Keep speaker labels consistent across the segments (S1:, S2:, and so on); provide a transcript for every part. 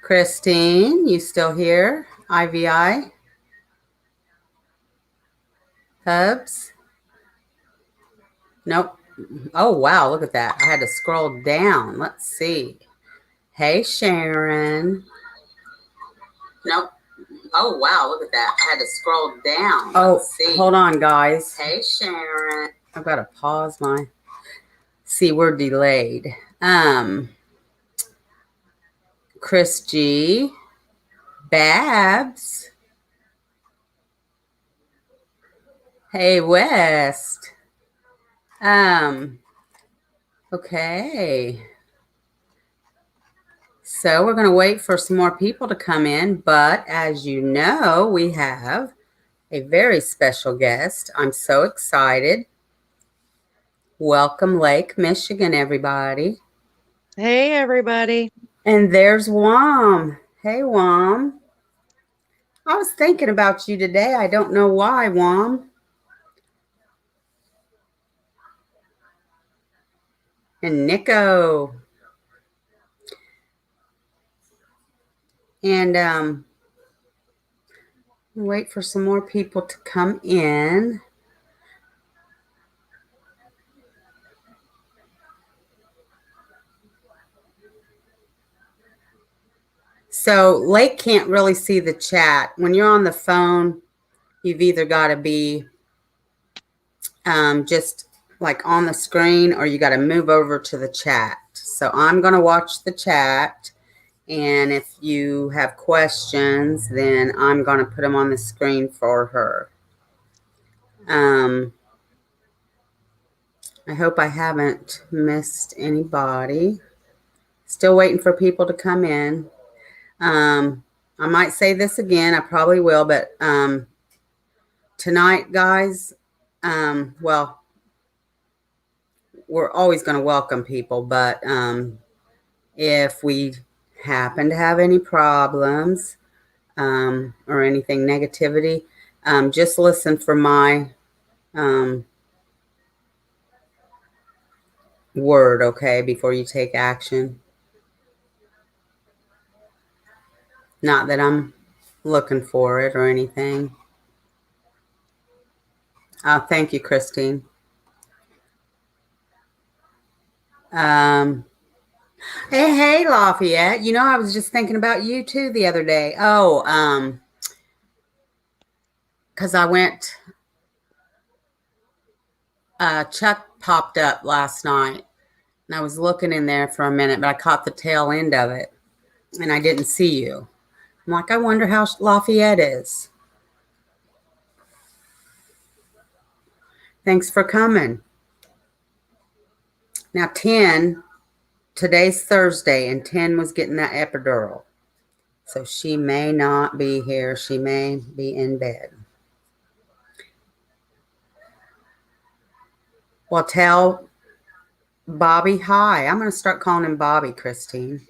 S1: Christine, you still here? IVI? Hubs? Nope. Oh, wow. Look at that. I had to scroll down. Let's see. Hey, Sharon. Nope. Oh, wow. Look at that. I had to scroll down. Let's see. Hold on, guys. Hey, Sharon. I've got to pause my... See, we're delayed. Chris G. Babs. Hey, West. Okay. So we're going to wait for some more people to come in, but as you know, we have a very special guest. I'm so excited. Welcome, Lake, Michigan, everybody.
S2: Hey, everybody.
S1: And there's Wom. Hey, Wom. I was thinking about you today. I don't know why, Wom. And Nico. And wait for some more people to come in. So Lake can't really see the chat. When you're on the phone, you've either got to be just like on the screen or you got to move over to the chat. So I'm going to watch the chat. And if you have questions, then I'm going to put them on the screen for her. I hope I haven't missed anybody. Still waiting for people to come in. I might say this again. I probably will. But tonight, guys, well, we're always going to welcome people. But if we happen to have any problems or anything negativity, just listen for my word, okay, before you take action. Not that I'm looking for it or anything. Thank you, Christine. Hey, Lafayette. You know, I was just thinking about you too the other day. Oh, because I went, Chuck popped up last night and I was looking in there for a minute, but I caught the tail end of it and I didn't see you. I'm like, I wonder how Lafayette is. Thanks for coming. Now, 10, today's Thursday, and 10 was getting that epidural. So she may not be here. She may be in bed. Well, tell Bobby hi. I'm going to start calling him Bobby, Christine.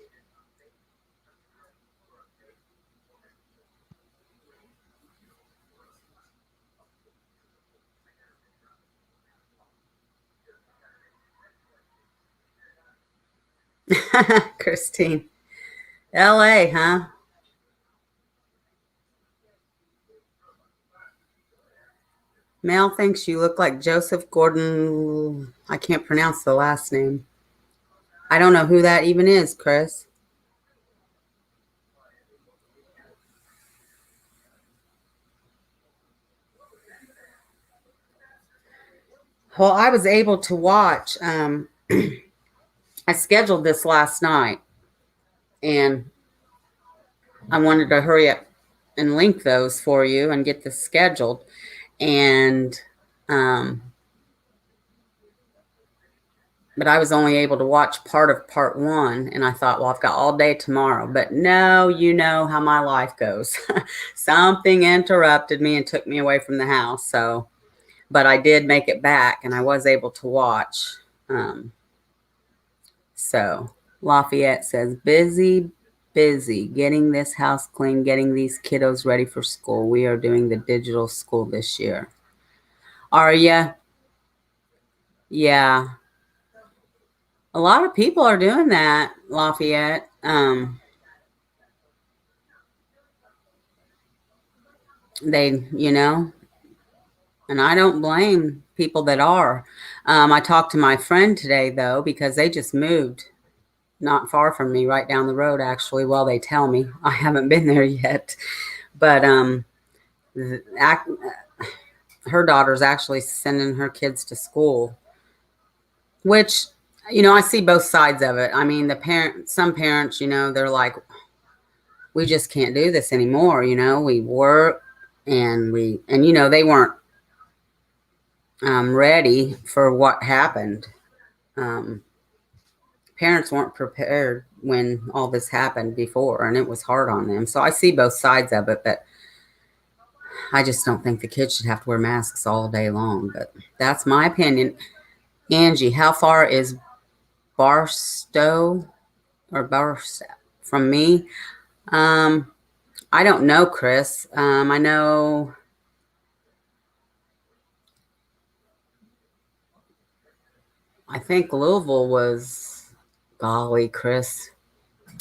S1: Christine. LA, huh? Mel thinks you look like Joseph Gordon. I can't pronounce the last name. I don't know who that even is, Chris. Well, I was able to watch. I scheduled this last night, and I wanted to hurry up and link those for you and get this scheduled. And but I was only able to watch part of part one, and I thought, well, I've got all day tomorrow. But no, you know how my life goes. Something interrupted me and took me away from the house. So, but I did make it back, and I was able to watch. So Lafayette says, busy getting this house clean, getting these kiddos ready for school. We are doing the digital school this year. Are you? Yeah. A lot of people are doing that, Lafayette. They, and I don't blame people that are. I talked to my friend today, though, because they just moved not far from me, right down the road, actually. Well, they tell me. I haven't been there yet. But her daughter's actually sending her kids to school, which, I see both sides of it. I mean, some parents, they're like, we just can't do this anymore. We work and they weren't ready for what happened. Um, Parents weren't prepared when all this happened before, and it was hard on them. So I see both sides of it, but I just don't think the kids should have to wear masks all day long. But that's my opinion. Angie, how far is Barstow or Barstow from me? Um, I don't know, Chris. I know. I think Louisville was. Golly, Chris.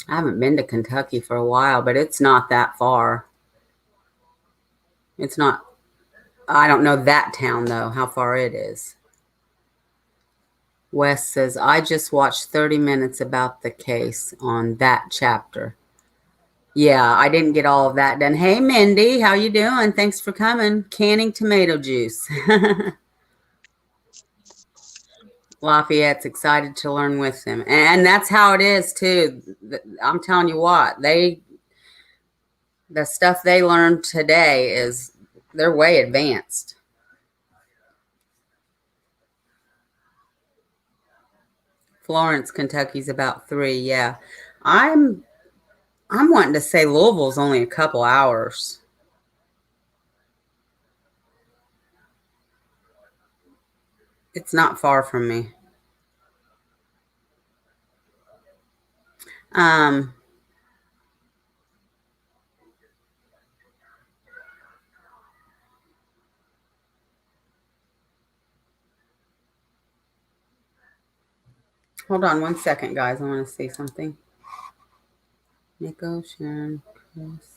S1: I haven't been to Kentucky for a while, but it's not that far. It's not. I don't know that town though. How far it is. Wes says, I just watched 30 minutes about the case on that chapter. Yeah, I didn't get all of that done. Hey, Mindy, how you doing? Thanks for coming. Canning tomato juice. Lafayette's excited to learn with them. And that's how it is, too. I'm telling you what, the stuff they learned today is, they're way advanced. Florence, Kentucky's about 3. Yeah. I'm wanting to say Louisville's only a couple hours. It's not far from me. Um, Hold on 1 second, guys. I want to see something. Nico, Sharon, Chris.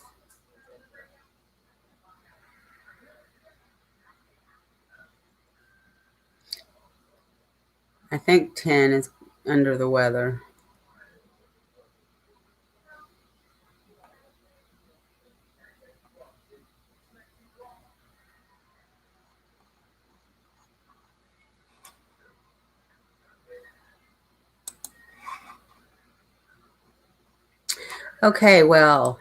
S1: I think 10 is under the weather. Okay, well,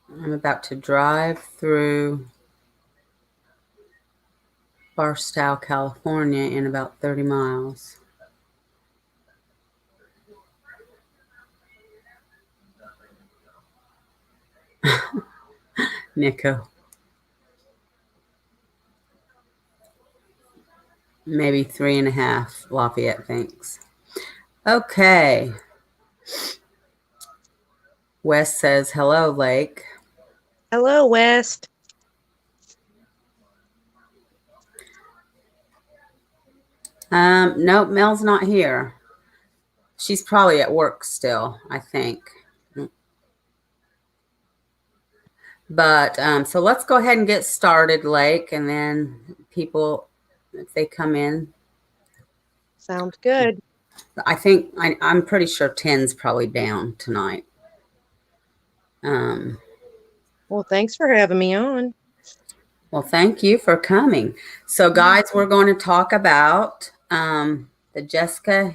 S1: I'm about to drive through Barstow, California in about 30 miles. Nico. Maybe 3.5, Lafayette thinks. Okay. Wes says, hello, Lake.
S2: Hello, West.
S1: Nope, Mel's not here. She's probably at work still, I think. But so let's go ahead and get started, Lake, and then people, if they come in.
S2: Sounds good.
S1: I think I'm pretty sure 10's probably down tonight.
S2: Well, thanks for having me on.
S1: Well, thank you for coming. So, guys, we're going to talk about the Jessica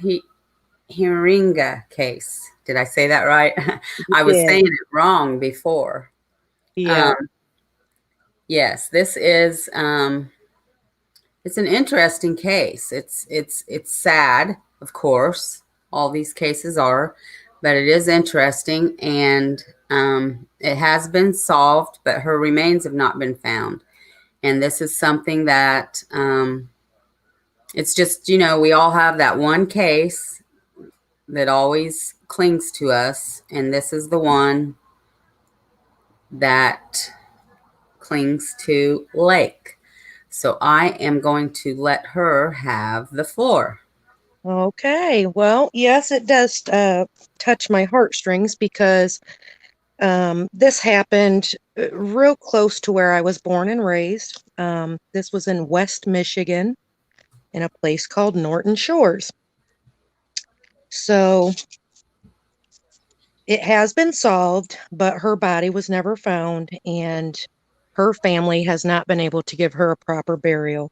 S1: Heeringa case. Did I say that right? I was saying it wrong before.
S2: Yeah.
S1: Yes, this is it's an interesting case. It's sad, of course. All these cases are, but it is interesting, and it has been solved, but her remains have not been found. And this is something that it's just, we all have that one case that always clings to us, and this is the one that clings to Lake. So I am going to let her have the floor.
S2: Okay. Well, yes, it does touch my heartstrings because This happened real close to where I was born and raised. This was in West Michigan in a place called Norton Shores. So it has been solved, but her body was never found, and her family has not been able to give her a proper burial.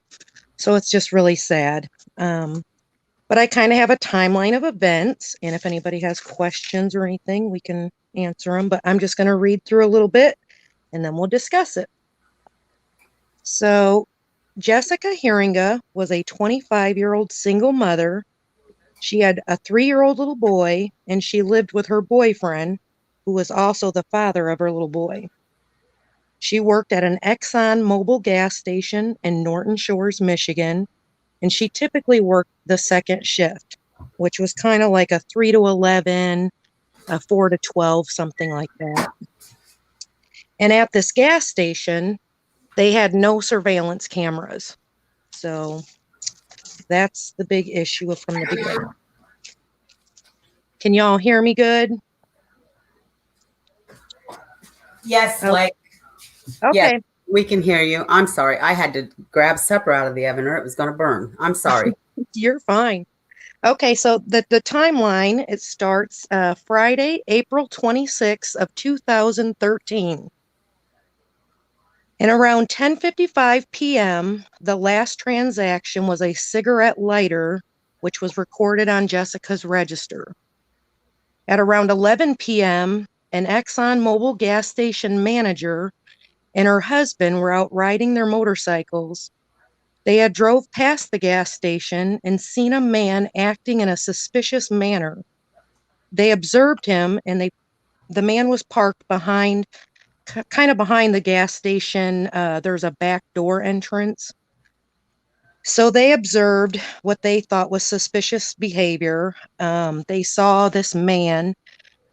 S2: So it's just really sad. But I kind of have a timeline of events, and if anybody has questions or anything, we can answer them. But I'm just going to read through a little bit, and then we'll discuss it. So Jessica Heeringa was a 25-year-old single mother. She had a 3-year-old little boy, and she lived with her boyfriend, who was also the father of her little boy. She worked at an Exxon Mobil gas station in Norton Shores, Michigan, and she typically worked the second shift, which was kind of like a 3 to 11, a 4 to 12, something like that. And at this gas station, they had no surveillance cameras. So that's the big issue from the beginning. Can y'all hear me good?
S1: Yes, like,
S2: okay.
S1: Yeah, we can hear you. I'm sorry. I had to grab supper out of the oven or it was going to burn. I'm sorry.
S2: You're fine. Okay, so the timeline, it starts Friday, April 26th of 2013. And around 10:55 p.m., the last transaction was a cigarette lighter, which was recorded on Jessica's register. At around 11 p.m., an Exxon Mobil gas station manager and her husband were out riding their motorcycles. They had drove past the gas station and seen a man acting in a suspicious manner. They observed him, and the man was parked behind, kind of behind the gas station. There's a back door entrance. So they observed what they thought was suspicious behavior. They saw this man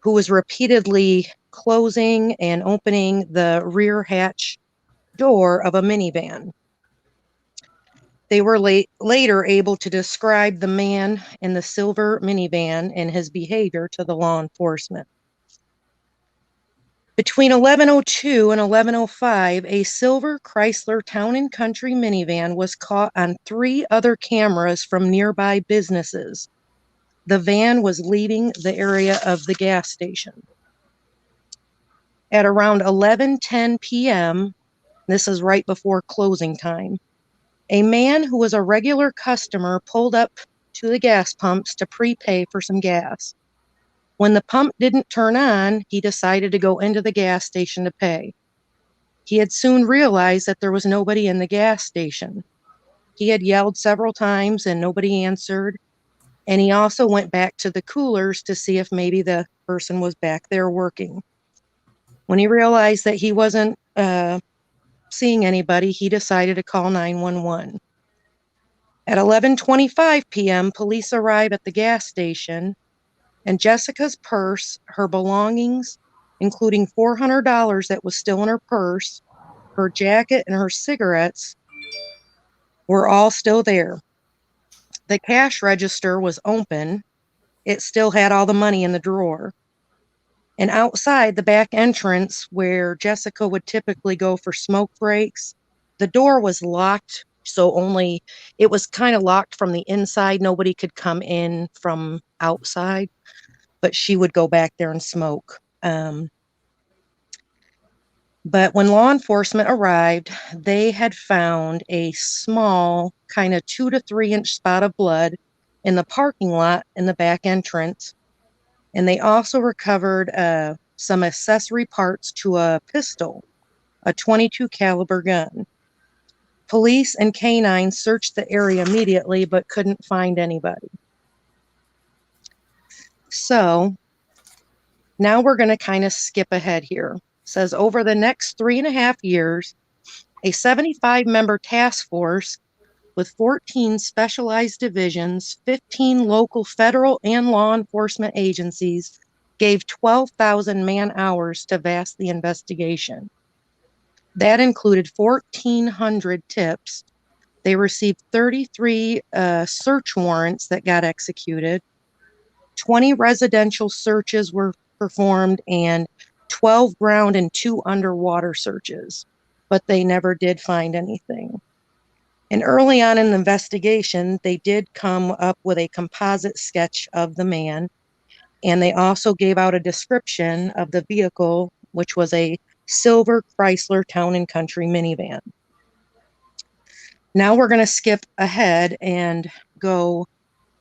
S2: who was repeatedly closing and opening the rear hatch door of a minivan. They were later able to describe the man in the silver minivan and his behavior to the law enforcement. Between 11:02 and 11:05, a silver Chrysler Town & Country minivan was caught on 3 other cameras from nearby businesses. The van was leaving the area of the gas station. At around 11:10 p.m., this is right before closing time, a man who was a regular customer pulled up to the gas pumps to prepay for some gas. When the pump didn't turn on, he decided to go into the gas station to pay. He had soon realized that there was nobody in the gas station. He had yelled several times and nobody answered, and he also went back to the coolers to see if maybe the person was back there working. When he realized that he wasn't seeing anybody, he decided to call 911. At 11:25 p.m., police arrived at the gas station, and Jessica's purse, her belongings, including $400 that was still in her purse, her jacket, and her cigarettes, were all still there. The cash register was open. It still had all the money in the drawer. And outside the back entrance, where Jessica would typically go for smoke breaks, the door was locked. So it was kind of locked from the inside. Nobody could come in from outside, but she would go back there and smoke. But when law enforcement arrived, they had found a small, kind of 2 to 3 inch spot of blood in the parking lot in the back entrance. And they also recovered some accessory parts to a pistol, a .22 caliber gun. Police and canines searched the area immediately, but couldn't find anybody. So now we're going to kind of skip ahead here. It says over the next 3.5 years, a 75-member task force with 14 specialized divisions, 15 local federal and law enforcement agencies gave 12,000 man-hours to vast the investigation. That included 1,400 tips. They received 33 search warrants that got executed. 20 residential searches were performed, and 12 ground and 2 underwater searches, but they never did find anything. And early on in the investigation, they did come up with a composite sketch of the man, and they also gave out a description of the vehicle, which was a silver Chrysler Town and Country minivan. Now we're going to skip ahead and go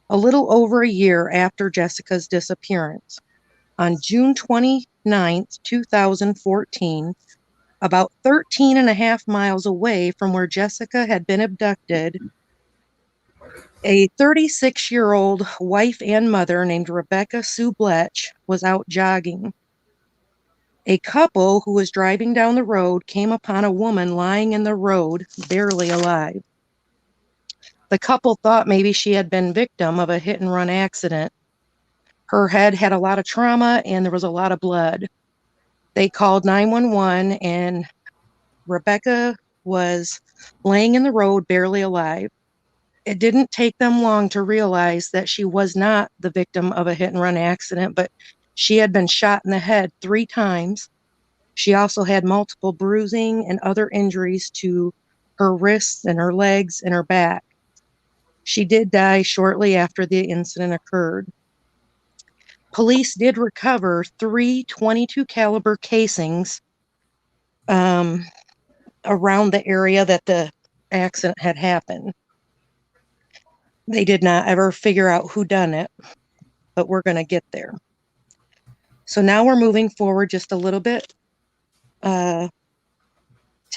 S2: a little over a year after Jessica's disappearance. On June 29th, 2014, about 13 and a half miles away from where Jessica had been abducted, a 36-year-old wife and mother named Rebecca Sue Bletch was out jogging. A couple who was driving down the road came upon a woman lying in the road, barely alive. The couple thought maybe she had been victim of a hit-and-run accident. Her head had a lot of trauma and there was a lot of blood. They called 911 and Rebecca was laying in the road, barely alive. It didn't take them long to realize that she was not the victim of a hit-and-run accident, but she had been shot in the head 3 times. She also had multiple bruising and other injuries to her wrists and her legs and her back. She did die shortly after the incident occurred. Police did recover 3 .22 caliber casings around the area that the accident had happened. They did not ever figure out who done it, but we're going to get there. So now we're moving forward just a little bit to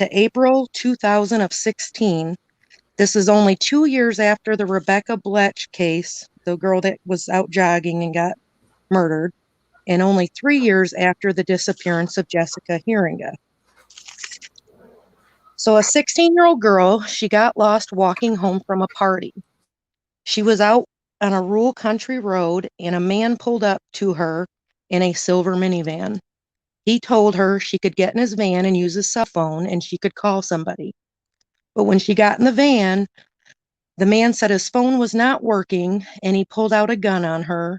S2: April 2016. This is only 2 years after the Rebecca Bletch case, the girl that was out jogging and got murdered, and only 3 years after the disappearance of Jessica Heeringa. So a 16-year-old girl, she got lost walking home from a party. She was out on a rural country road and a man pulled up to her in a silver minivan. He told her she could get in his van and use his cell phone and she could call somebody. But when she got in the van, the man said his phone was not working and he pulled out a gun on her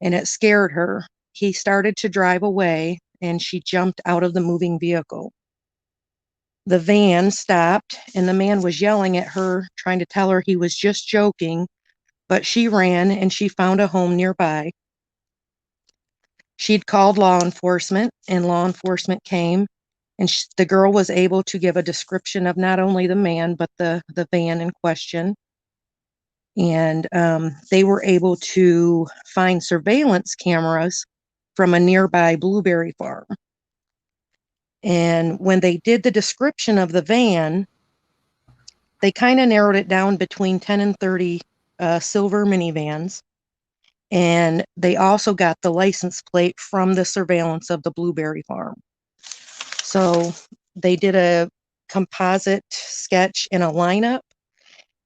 S2: and it scared her. He started to drive away and she jumped out of the moving vehicle. The van stopped and the man was yelling at her, trying to tell her he was just joking, but she ran and she found a home nearby. She'd called law enforcement and law enforcement came and the girl was able to give a description of not only the man, but the van in question. And they were able to find surveillance cameras from a nearby blueberry farm. And when they did the description of the van, they kind of narrowed it down between 10 and 30 silver minivans. And they also got the license plate from the surveillance of the blueberry farm. So they did a composite sketch in a lineup,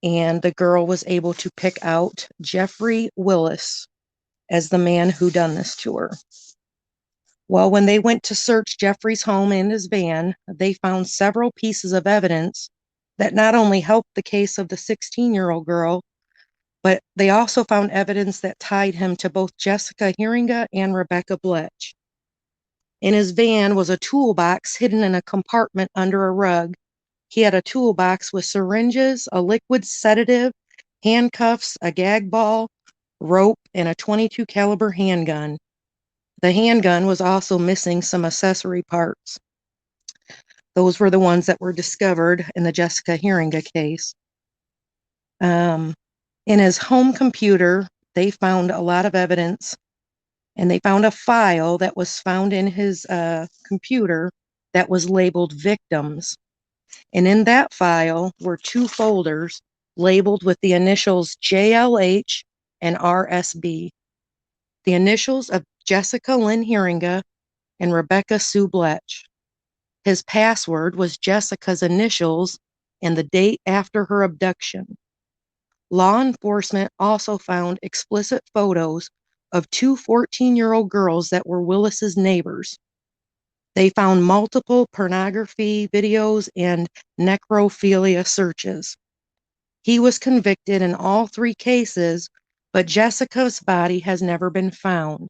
S2: and the girl was able to pick out Jeffrey Willis as the man who done this to her. Well, when they went to search Jeffrey's home and his van, they found several pieces of evidence that not only helped the case of the 16-year-old girl, but they also found evidence that tied him to both Jessica Heeringa and Rebecca Bletch. In his van was a toolbox hidden in a compartment under a rug. He had a toolbox with syringes, a liquid sedative, handcuffs, a gag ball, rope, and a .22 caliber handgun. The handgun was also missing some accessory parts. Those were the ones that were discovered in the Jessica Heeringa case. In his home computer, they found a lot of evidence, and they found a file that was found in his computer that was labeled victims. And in that file were 2 folders labeled with the initials JLH and RSB, the initials of Jessica Lynn Heeringa and Rebecca Sue Bletch. His password was Jessica's initials and the date after her abduction. Law enforcement also found explicit photos of 2 14-year-old girls that were Willis's neighbors. They found multiple pornography videos and necrophilia searches. He was convicted in all 3 cases, but Jessica's body has never been found.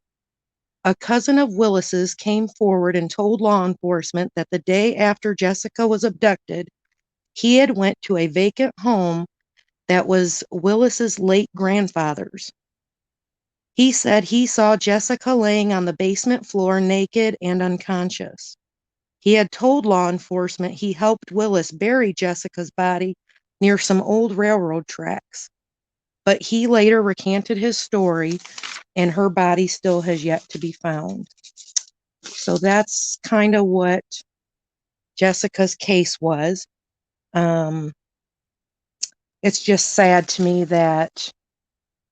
S2: A cousin of Willis's came forward and told law enforcement that the day after Jessica was abducted, he had went to a vacant home that was Willis's late grandfather's. He said he saw Jessica laying on the basement floor naked and unconscious. He had told law enforcement he helped Willis bury Jessica's body near some old railroad tracks, but he later recanted his story and her body still has yet to be found. So that's kind of what Jessica's case was. Um, it's just sad to me that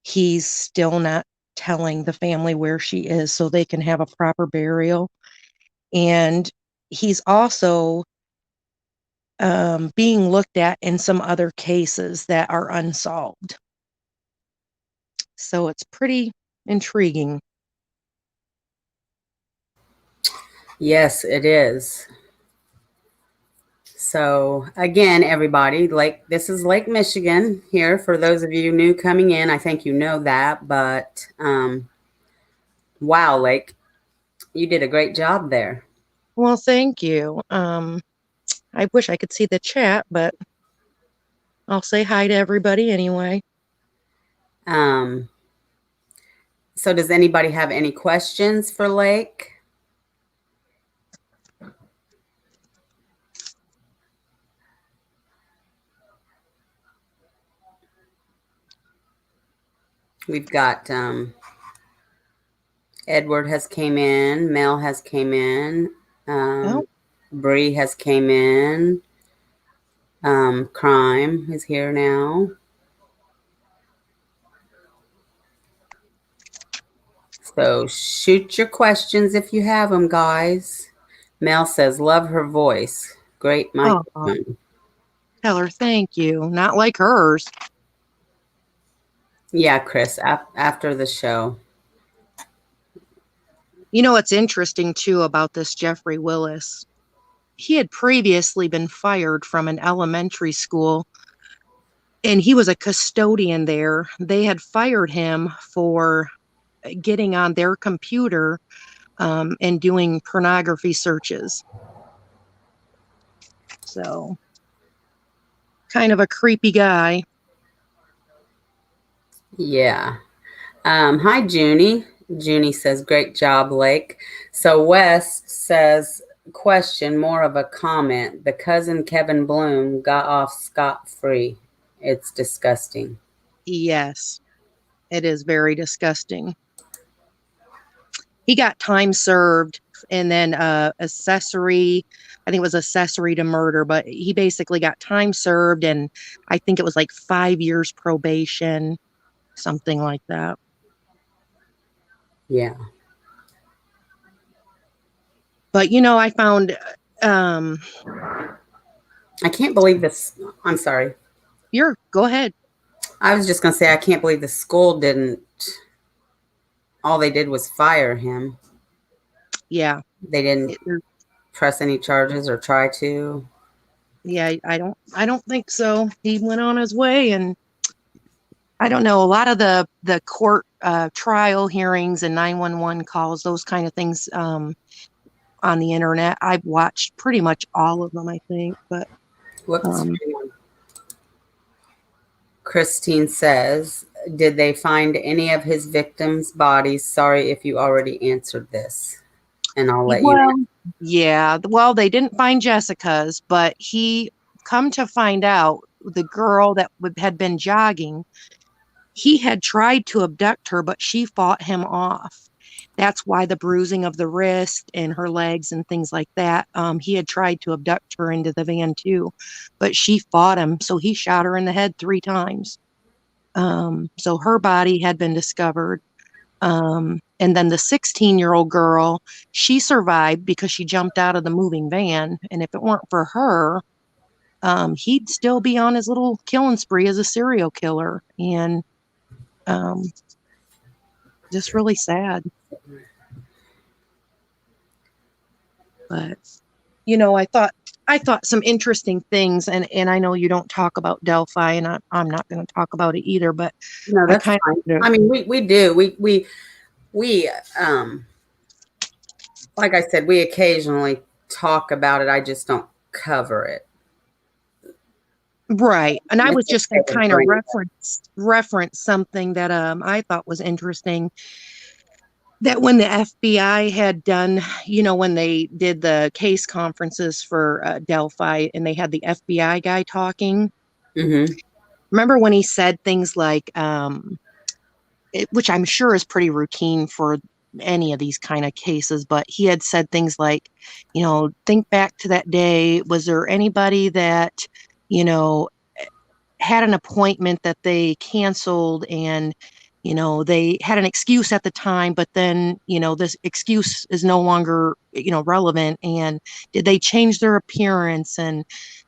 S2: he's still not telling the family where she is so they can have a proper burial. And he's also being looked at in some other cases that are unsolved. So it's pretty intriguing.
S1: Yes, it is. So again, everybody, this is Lake Michigan here. For those of you new coming in, I think you know that, but wow, Lake, you did a great job there.
S2: Well, thank you. I wish I could see the chat, but I'll say hi to everybody anyway.
S1: Um, so does anybody have any questions for Lake? We've got Edward has came in, Mel has came in,
S2: Oh,
S1: Bree has came in, Crime is here now. So shoot your questions if you have them, guys. Mel says, love her voice. Great microphone.
S2: tell her thank you. Not like hers.
S1: Yeah, Chris, after the show.
S2: You know what's interesting too about this Jeffrey Willis? He had previously been fired from an elementary school and he was a custodian there. They had fired him for getting on their computer and doing pornography searches. So, kind of a creepy guy.
S1: Yeah. Hi, Junie. Junie says, great job, Lake. So West says, question, more of a comment. The cousin Kevin Bloom got off scot-free. It's disgusting.
S2: Yes, it is very disgusting. He got time served and then accessory, I think it was accessory to murder, but he basically got time served and I think it was like 5 years probation, something like that.
S1: Yeah.
S2: But I found
S1: I can't believe this. I'm sorry.
S2: go ahead.
S1: I was just going to say, I can't believe the school didn't, all they did was fire him.
S2: Yeah.
S1: They didn't press any charges or try to.
S2: Yeah, I don't think so. He went on his way and I don't know, a lot of the court trial hearings and 911 calls, those kind of things on the internet. I've watched pretty much all of them, I think, but
S1: Whoops. Christine says, did they find any of his victims' bodies? Sorry if you already answered this. And I'll let you
S2: well, yeah, well, they didn't find Jessica's, but he come to find out the girl that had been jogging, he had tried to abduct her, but she fought him off. That's why the bruising of the wrist and her legs and things like that. He had tried to abduct her into the van too, but she fought him. So he shot her in the head 3 times. So her body had been discovered. And then the 16-year-old girl, she survived because she jumped out of the moving van. And if it weren't for her, he'd still be on his little killing spree as a serial killer. And just really sad. But I thought some interesting things, and I know you don't talk about Delphi, and I'm not going to talk about it either. But
S1: No,
S2: I
S1: that's
S2: kind
S1: fine.
S2: of
S1: I mean, we do. We like I said, we occasionally talk about it. I just don't cover it.
S2: Right. And I was
S1: It's
S2: just
S1: okay
S2: going to
S1: to
S2: kind of
S1: bring it.
S2: reference something that I thought was interesting, that when the FBI had done, when they did the case conferences for Delphi and they had the FBI guy talking,
S1: Mm-hmm.
S2: remember when he said things like, which I'm sure is pretty routine for any of these kind of cases, but he had said things like, think back to that day. Was there anybody that, you know, had an appointment that they canceled and they had an excuse at the time, but then this excuse is no longer relevant, and did they change their appearance and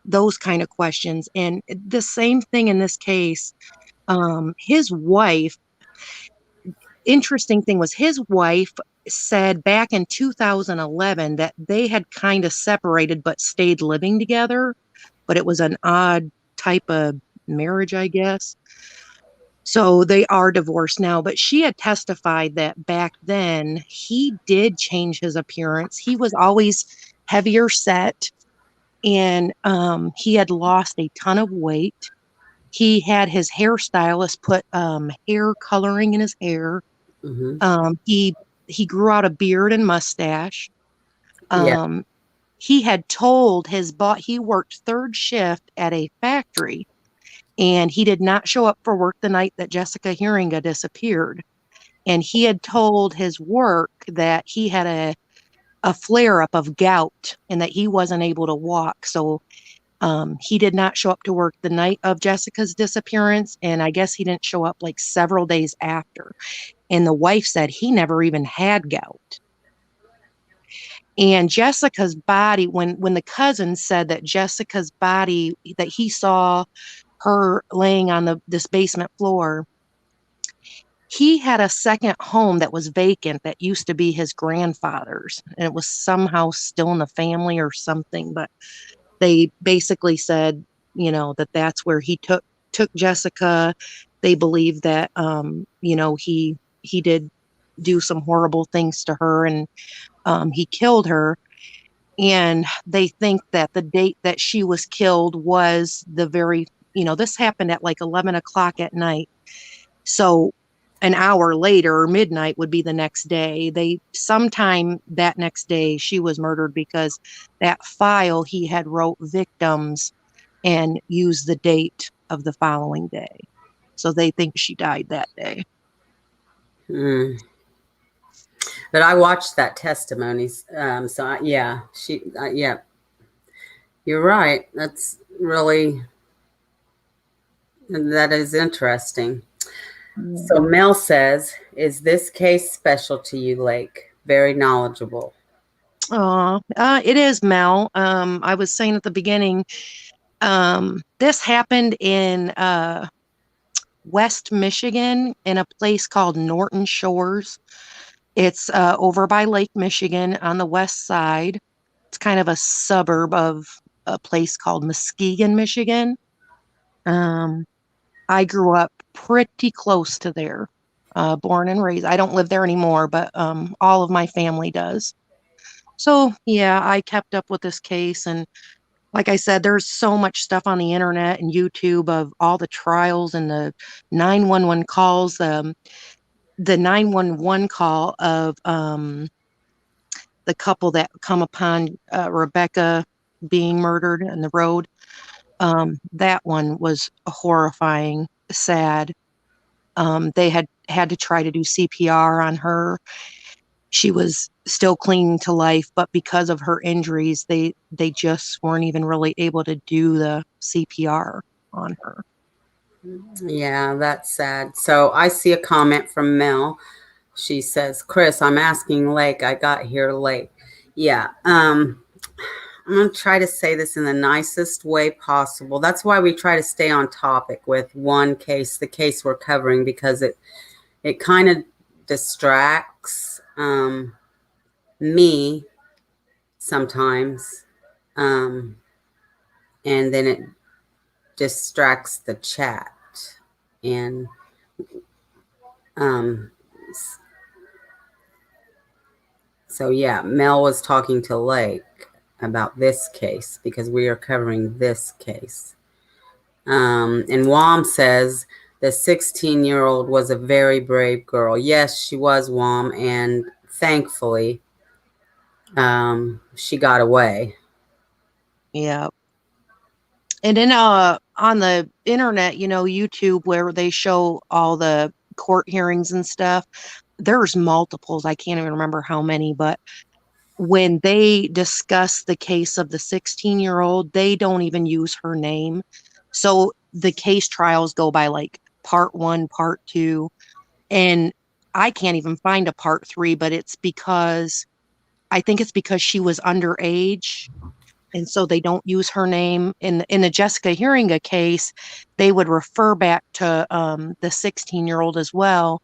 S2: those kind of questions. And the same thing in this case. His wife, interesting thing was, his wife said back in 2011 that they had kind of separated but stayed living together, but it was an odd type of marriage, I guess. So they are divorced now, but she had testified that back then he did change his appearance. He was always heavier set, and he had lost a ton of weight. He had his hairstylist put hair coloring in his hair.
S1: Mm-hmm.
S2: He grew out a beard and mustache.
S1: Yeah.
S2: Um, he had told his boss he worked third shift at a factory, and he did not show up for work the night that Jessica Heeringa disappeared. And he had told his work that he had a flare up of gout and that he wasn't able to walk. So he did not show up to work the night of Jessica's disappearance. And I guess he didn't show up like several days after. And the wife said he never even had gout. And Jessica's body, when the cousin said that Jessica's body, that he saw her laying on this basement floor, he had a second home that was vacant that used to be his grandfather's, and it was somehow still in the family or something. But they basically said, that that's where he took Jessica. They believe that, he did do some horrible things to her, and he killed her. And they think that the date that she was killed was the very, this happened at like 11 o'clock at night. So an hour later, or midnight, would be the next day. They sometime that next day she was murdered, because that file he had wrote victims and used the date of the following day. So they think she died that day.
S1: Mm. But I watched that testimony. Yeah, yeah, you're right. That is interesting. So Mel says, "Is this case special to you, Lake? Very knowledgeable."
S2: It is, Mel. I was saying at the beginning, this happened in West Michigan in a place called Norton Shores. It's over by Lake Michigan on the west side. It's kind of a suburb of a place called Muskegon, Michigan. Um, I grew up pretty close to there, born and raised. I don't live there anymore, but all of my family does. So, yeah, I kept up with this case. And like I said, there's so much stuff on the internet and YouTube of all the trials and the 911 calls. The 911 call of the couple that come upon Rebecca being murdered in the road. That one was horrifying, sad. They had to try to do CPR on her. She was still clinging to life, but because of her injuries, they just weren't even really able to do the CPR on her.
S1: Yeah, that's sad. So I see a comment from Mel. She says, "Chris, I'm asking Lake. I got here late." Yeah. I'm going to try to say this in the nicest way possible. That's why we try to stay on topic with one case, the case we're covering, because it kind of distracts me sometimes, um, and then it distracts the chat. And um, So yeah, Mel was talking to Lake about this case because we are covering this case. And Wom says the 16-year-old was a very brave girl. Yes, she was, Wom, and thankfully she got away.
S2: Yeah. And then on the internet, YouTube, where they show all the court hearings and stuff, there's multiples. I can't even remember how many, but when they discuss the case of the 16-year-old, they don't even use her name. So the case trials go by like part one, part two, and I can't even find a part three, but I think it's because she was underage, and so they don't use her name. In the Jessica Heeringa case, they would refer back to the 16-year-old as well,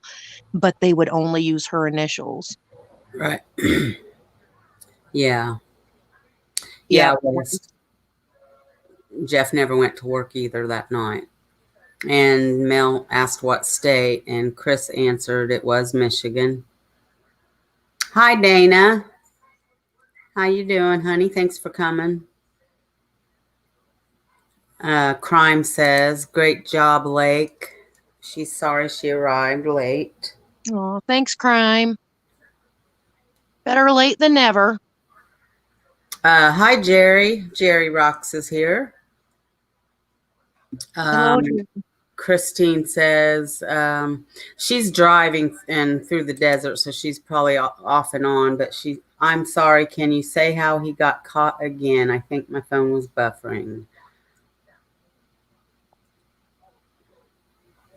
S2: but they would only use her initials.
S1: Right. Yeah.
S2: Yep.
S1: Yeah, West. Jeff never went to work either that night. And Mel asked what state, and Chris answered it was Michigan. Hi, Dana. How you doing, honey? Thanks for coming. Crime says, great job, Lake. She's sorry she arrived late.
S2: Oh, thanks, crime. Better late than never.
S1: Hi, Jerry. Jerry Rocks is here.
S2: Hello,
S1: Um,
S2: Drew.
S1: Christine says she's driving and through the desert, so she's probably off and on. But I'm sorry. Can you say how he got caught again? I think my phone was buffering.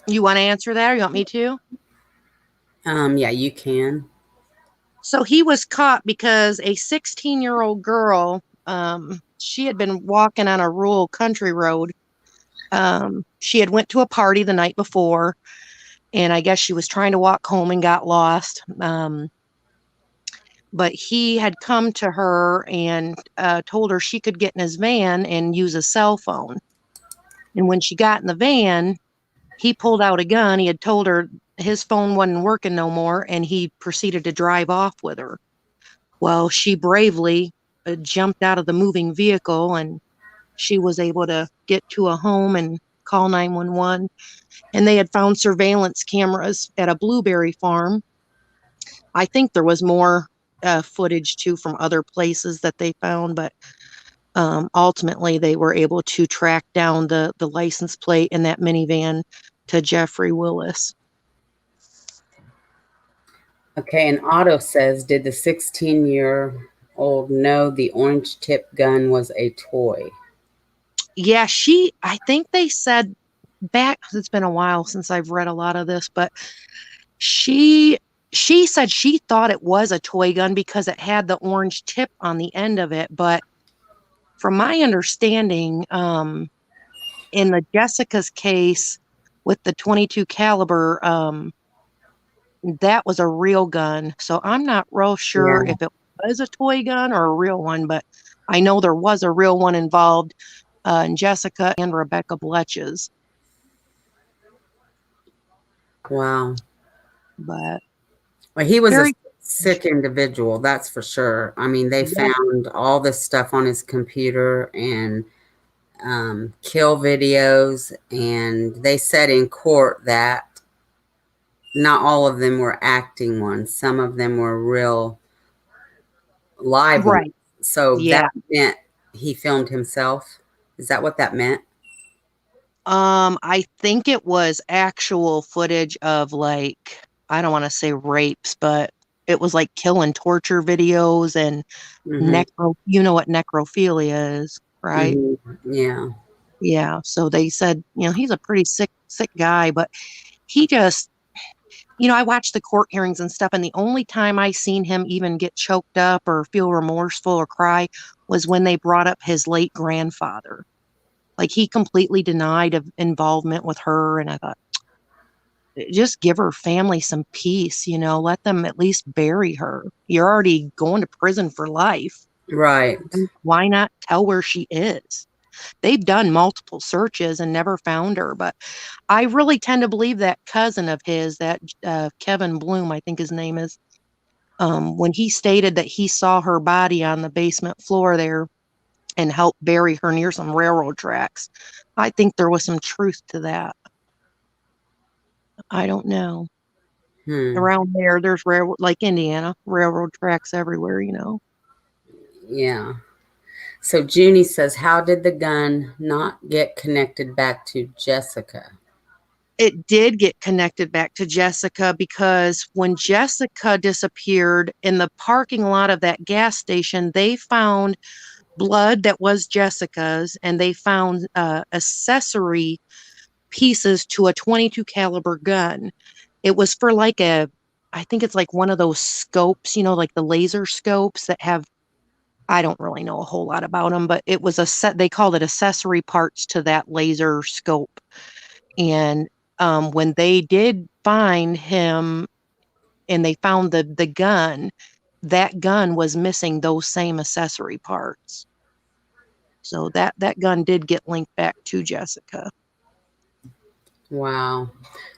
S2: You want to answer that, or you want me to?
S1: Yeah, you can.
S2: So he was caught because a 16-year-old girl, she had been walking on a rural country road. She had went to a party the night before, and I guess she was trying to walk home and got lost. But he had come to her and told her she could get in his van and use a cell phone. And when she got in the van, he pulled out a gun. He had told her his phone wasn't working no more, and he proceeded to drive off with her. Well, she bravely jumped out of the moving vehicle, and she was able to get to a home and call 911. And they had found surveillance cameras at a blueberry farm. I think there was more footage too from other places that they found, but ultimately they were able to track down the license plate in that minivan to Jeffrey Willis.
S1: Okay, and Otto says, did the 16-year-old know the orange tip gun was a toy?
S2: Yeah, I think they said back, it's been a while since I've read a lot of this, but she she said she thought it was a toy gun because it had the orange tip on the end of it. But from my understanding, in the Jessica's case with the 22 caliber, that was a real gun. So I'm not real sure
S1: Yeah.
S2: if it was a toy gun or a real one, but I know there was a real one involved in Jessica and Rebecca Bletch's.
S1: Wow.
S2: But
S1: Well, he was a
S2: very,
S1: sick individual, that's for sure. I mean, they
S2: yeah,
S1: found all this stuff on his computer and kill videos, and they said in court that not all of them were acting ones. Some of them were real live ones.
S2: right.
S1: So that
S2: Yeah.
S1: meant he filmed himself. Is that what that meant?
S2: I think it was actual footage of like, I don't want to say rapes, but it was like kill and torture videos and
S1: Mm-hmm.
S2: you know what necrophilia is, right?
S1: Mm-hmm. Yeah.
S2: Yeah. So they said, he's a pretty sick guy, but he just, I watched the court hearings and stuff, and the only time I seen him even get choked up or feel remorseful or cry was when they brought up his late grandfather. Like he completely denied of involvement with her, and I thought, just give her family some peace, let them at least bury her. You're already going to prison for life.
S1: Right.
S2: Why not tell where she is? They've done multiple searches and never found her, but I really tend to believe that cousin of his, that Kevin Bloom, I think his name is, When he stated that he saw her body on the basement floor there and helped bury her near some railroad tracks. I think there was some truth to that. I don't know.
S1: Hmm.
S2: Around there, there's railroad, like Indiana, railroad tracks everywhere, you know.
S1: Yeah. So Junie says, how did the gun not get connected back to Jessica?
S2: It did get connected back to Jessica because when Jessica disappeared in the parking lot of that gas station, they found blood that was Jessica's, and they found accessory pieces to a 22 caliber gun. It was for like I think it's like one of those scopes, you know, like the laser scopes that have, I don't really know a whole lot about them, but it was a set, they called it accessory parts to that laser scope. And when they did find him and they found the gun, that gun was missing those same accessory parts. So that gun did get linked back to Jessica.
S1: Wow.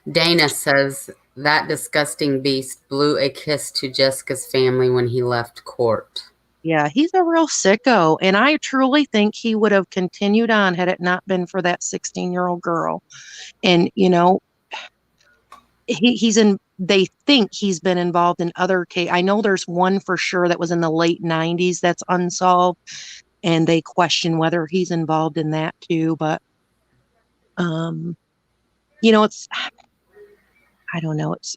S1: Dana says, that disgusting beast blew a kiss to Jessica's family when he left court.
S2: Yeah, he's a real sicko. And I truly think he would have continued on had it not been for that 16-year-old girl. And, you know, they think he's been involved in other case. I know there's one for sure that was in the late 90s that's unsolved. And they question whether he's involved in that too. But, um, you know, I don't know. It's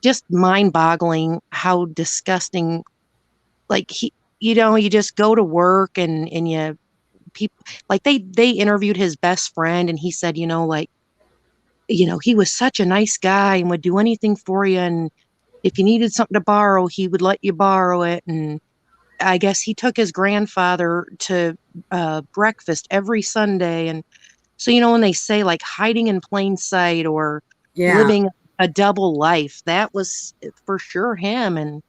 S2: just mind boggling how disgusting, like you know, you just go to work and you people like they interviewed his best friend and he said, you know, like, you know, he was such a nice guy and would do anything for you, and if you needed something to borrow he would let you borrow it. And I guess he took his grandfather to breakfast every Sunday. And so, you know, when they say like hiding in plain sight or
S1: Yeah.
S2: living a double life, that was for sure him. And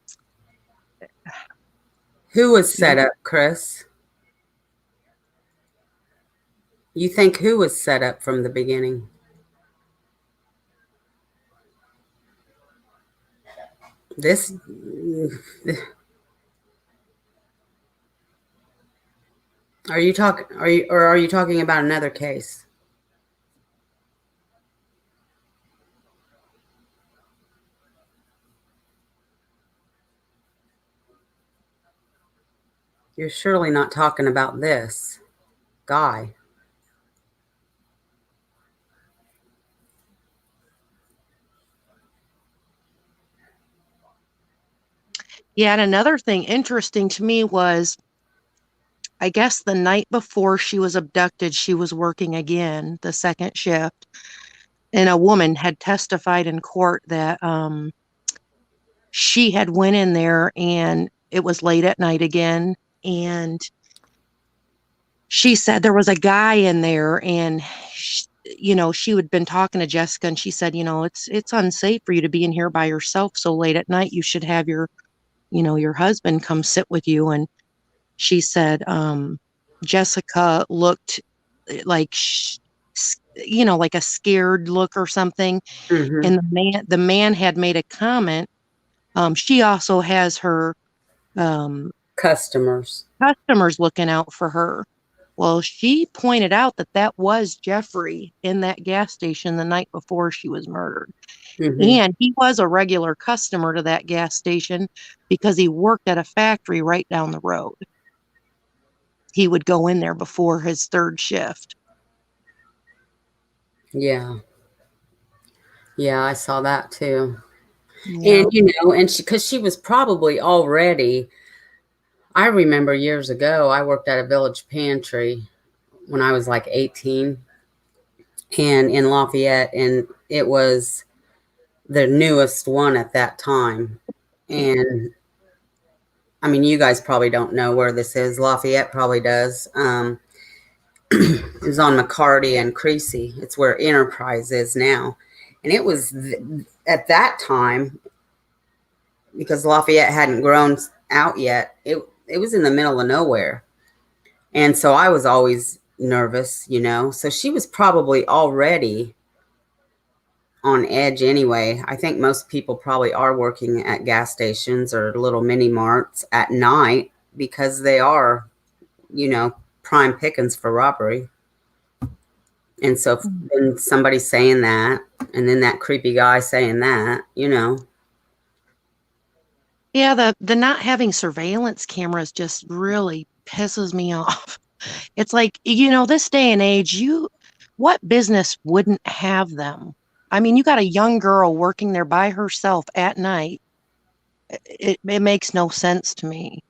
S1: Who was
S2: you know,
S1: set up, Chris? You think who was set up from the beginning? This are you talking about another case? You're surely not talking about this guy.
S2: yeah. And another thing interesting to me was, I guess the night before she was abducted, she was working again, the second shift. And a woman had testified in court that she had went in there and it was late at night again. And she said there was a guy in there and you know, she had been talking to Jessica and she said, you know, it's unsafe for you to be in here by yourself so late at night. You should have your, you know, your husband come sit with you. And she said Jessica looked like you know, like a scared look or something.
S1: Mm-hmm.
S2: And the man had made a comment. She also has her um,
S1: Customers.
S2: customers looking out for her. Well, she pointed out that that was Jeffrey in that gas station the night before she was murdered.
S1: Mm-hmm.
S2: And he was a regular customer to that gas station because he worked at a factory right down the road. He would go in there before his third shift.
S1: Yeah. Yeah, I saw that too. And
S2: Yeah.
S1: and because she was probably already, I remember years ago, I worked at a village pantry when I was like 18 and in Lafayette, and it was the newest one at that time. And I mean, you guys probably don't know where this is. Lafayette probably does. It was on McCarty and Creasy. It's where Enterprise is now. And it was at that time, because Lafayette hadn't grown out yet, it was in the middle of nowhere. And so I was always nervous. So she was probably already on edge anyway. I think most people probably are working at gas stations or little mini marts at night because they are, you know, prime pickings for robbery. And so
S2: Mm.
S1: then somebody saying that, and then that creepy guy saying that, you know.
S2: Yeah, the not having surveillance cameras just really pisses me off. It's like, this day and age, what business wouldn't have them? I mean, you got a young girl working there by herself at night. It makes no sense to me.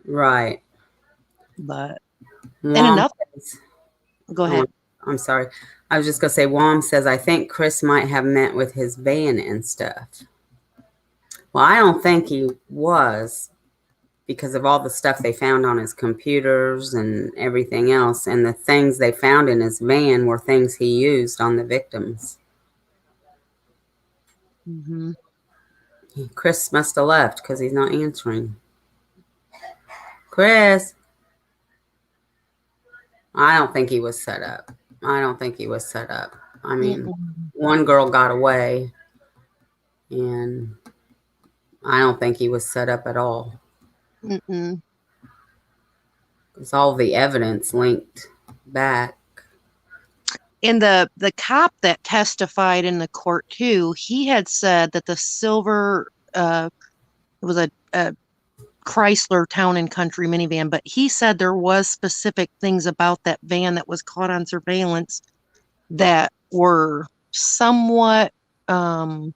S1: Right.
S2: But and
S1: Wom
S2: another,
S1: says,
S2: go
S1: oh,
S2: ahead.
S1: I'm sorry. I was just going to say, Wom says, I think Chris might have met with his van and stuff. Well, I don't think he was because of all the stuff they found on his computers and everything else. And the things they found in his van were things he used on the victims.
S2: Hmm.
S1: Chris must have left because he's not answering. Chris, I don't think he was set up. I don't think he was set up. I mean,
S2: Mm-mm.
S1: one girl got away, and I don't think he was set up at all.
S2: Mm-mm.
S1: Because all the evidence linked back.
S2: And the cop that testified in the court too, he had said that the silver, it was a Chrysler Town and Country minivan, but he said there was specific things about that van that was caught on surveillance that were somewhat um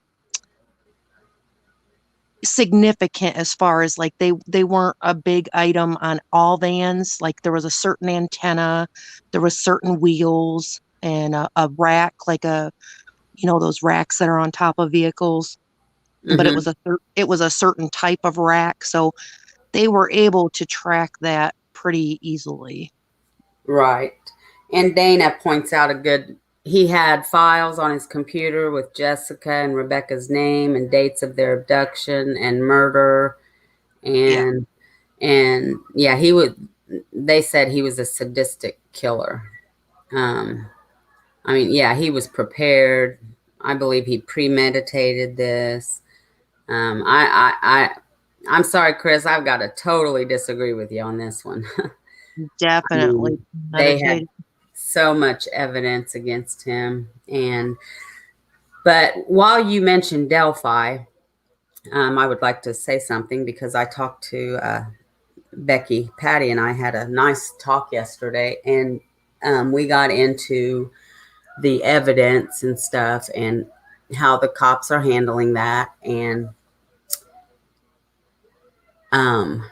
S2: significant, as far as like they weren't a big item on all vans. Like there was a certain antenna, there was certain wheels, and a rack, like those racks that are on top of vehicles. But it
S1: Mm-hmm.
S2: was it was a certain type of rack, so they were able to track that pretty easily.
S1: Right. And Dana points out a good. He had files on his computer with Jessica and Rebecca's name and dates of their abduction and murder,
S2: Yeah.
S1: and yeah, he would. They said he was a sadistic killer. Um, I mean, yeah, he was prepared. I believe he premeditated this. I'm sorry, Chris. I've got to totally disagree with you on this one. I
S2: Definitely
S1: mean, they had
S2: meditated.
S1: so much evidence against him, but while you mentioned Delphi, I would like to say something because I talked to Becky, Patty, and I had a nice talk yesterday, and we got into the evidence and stuff and how the cops are handling that um,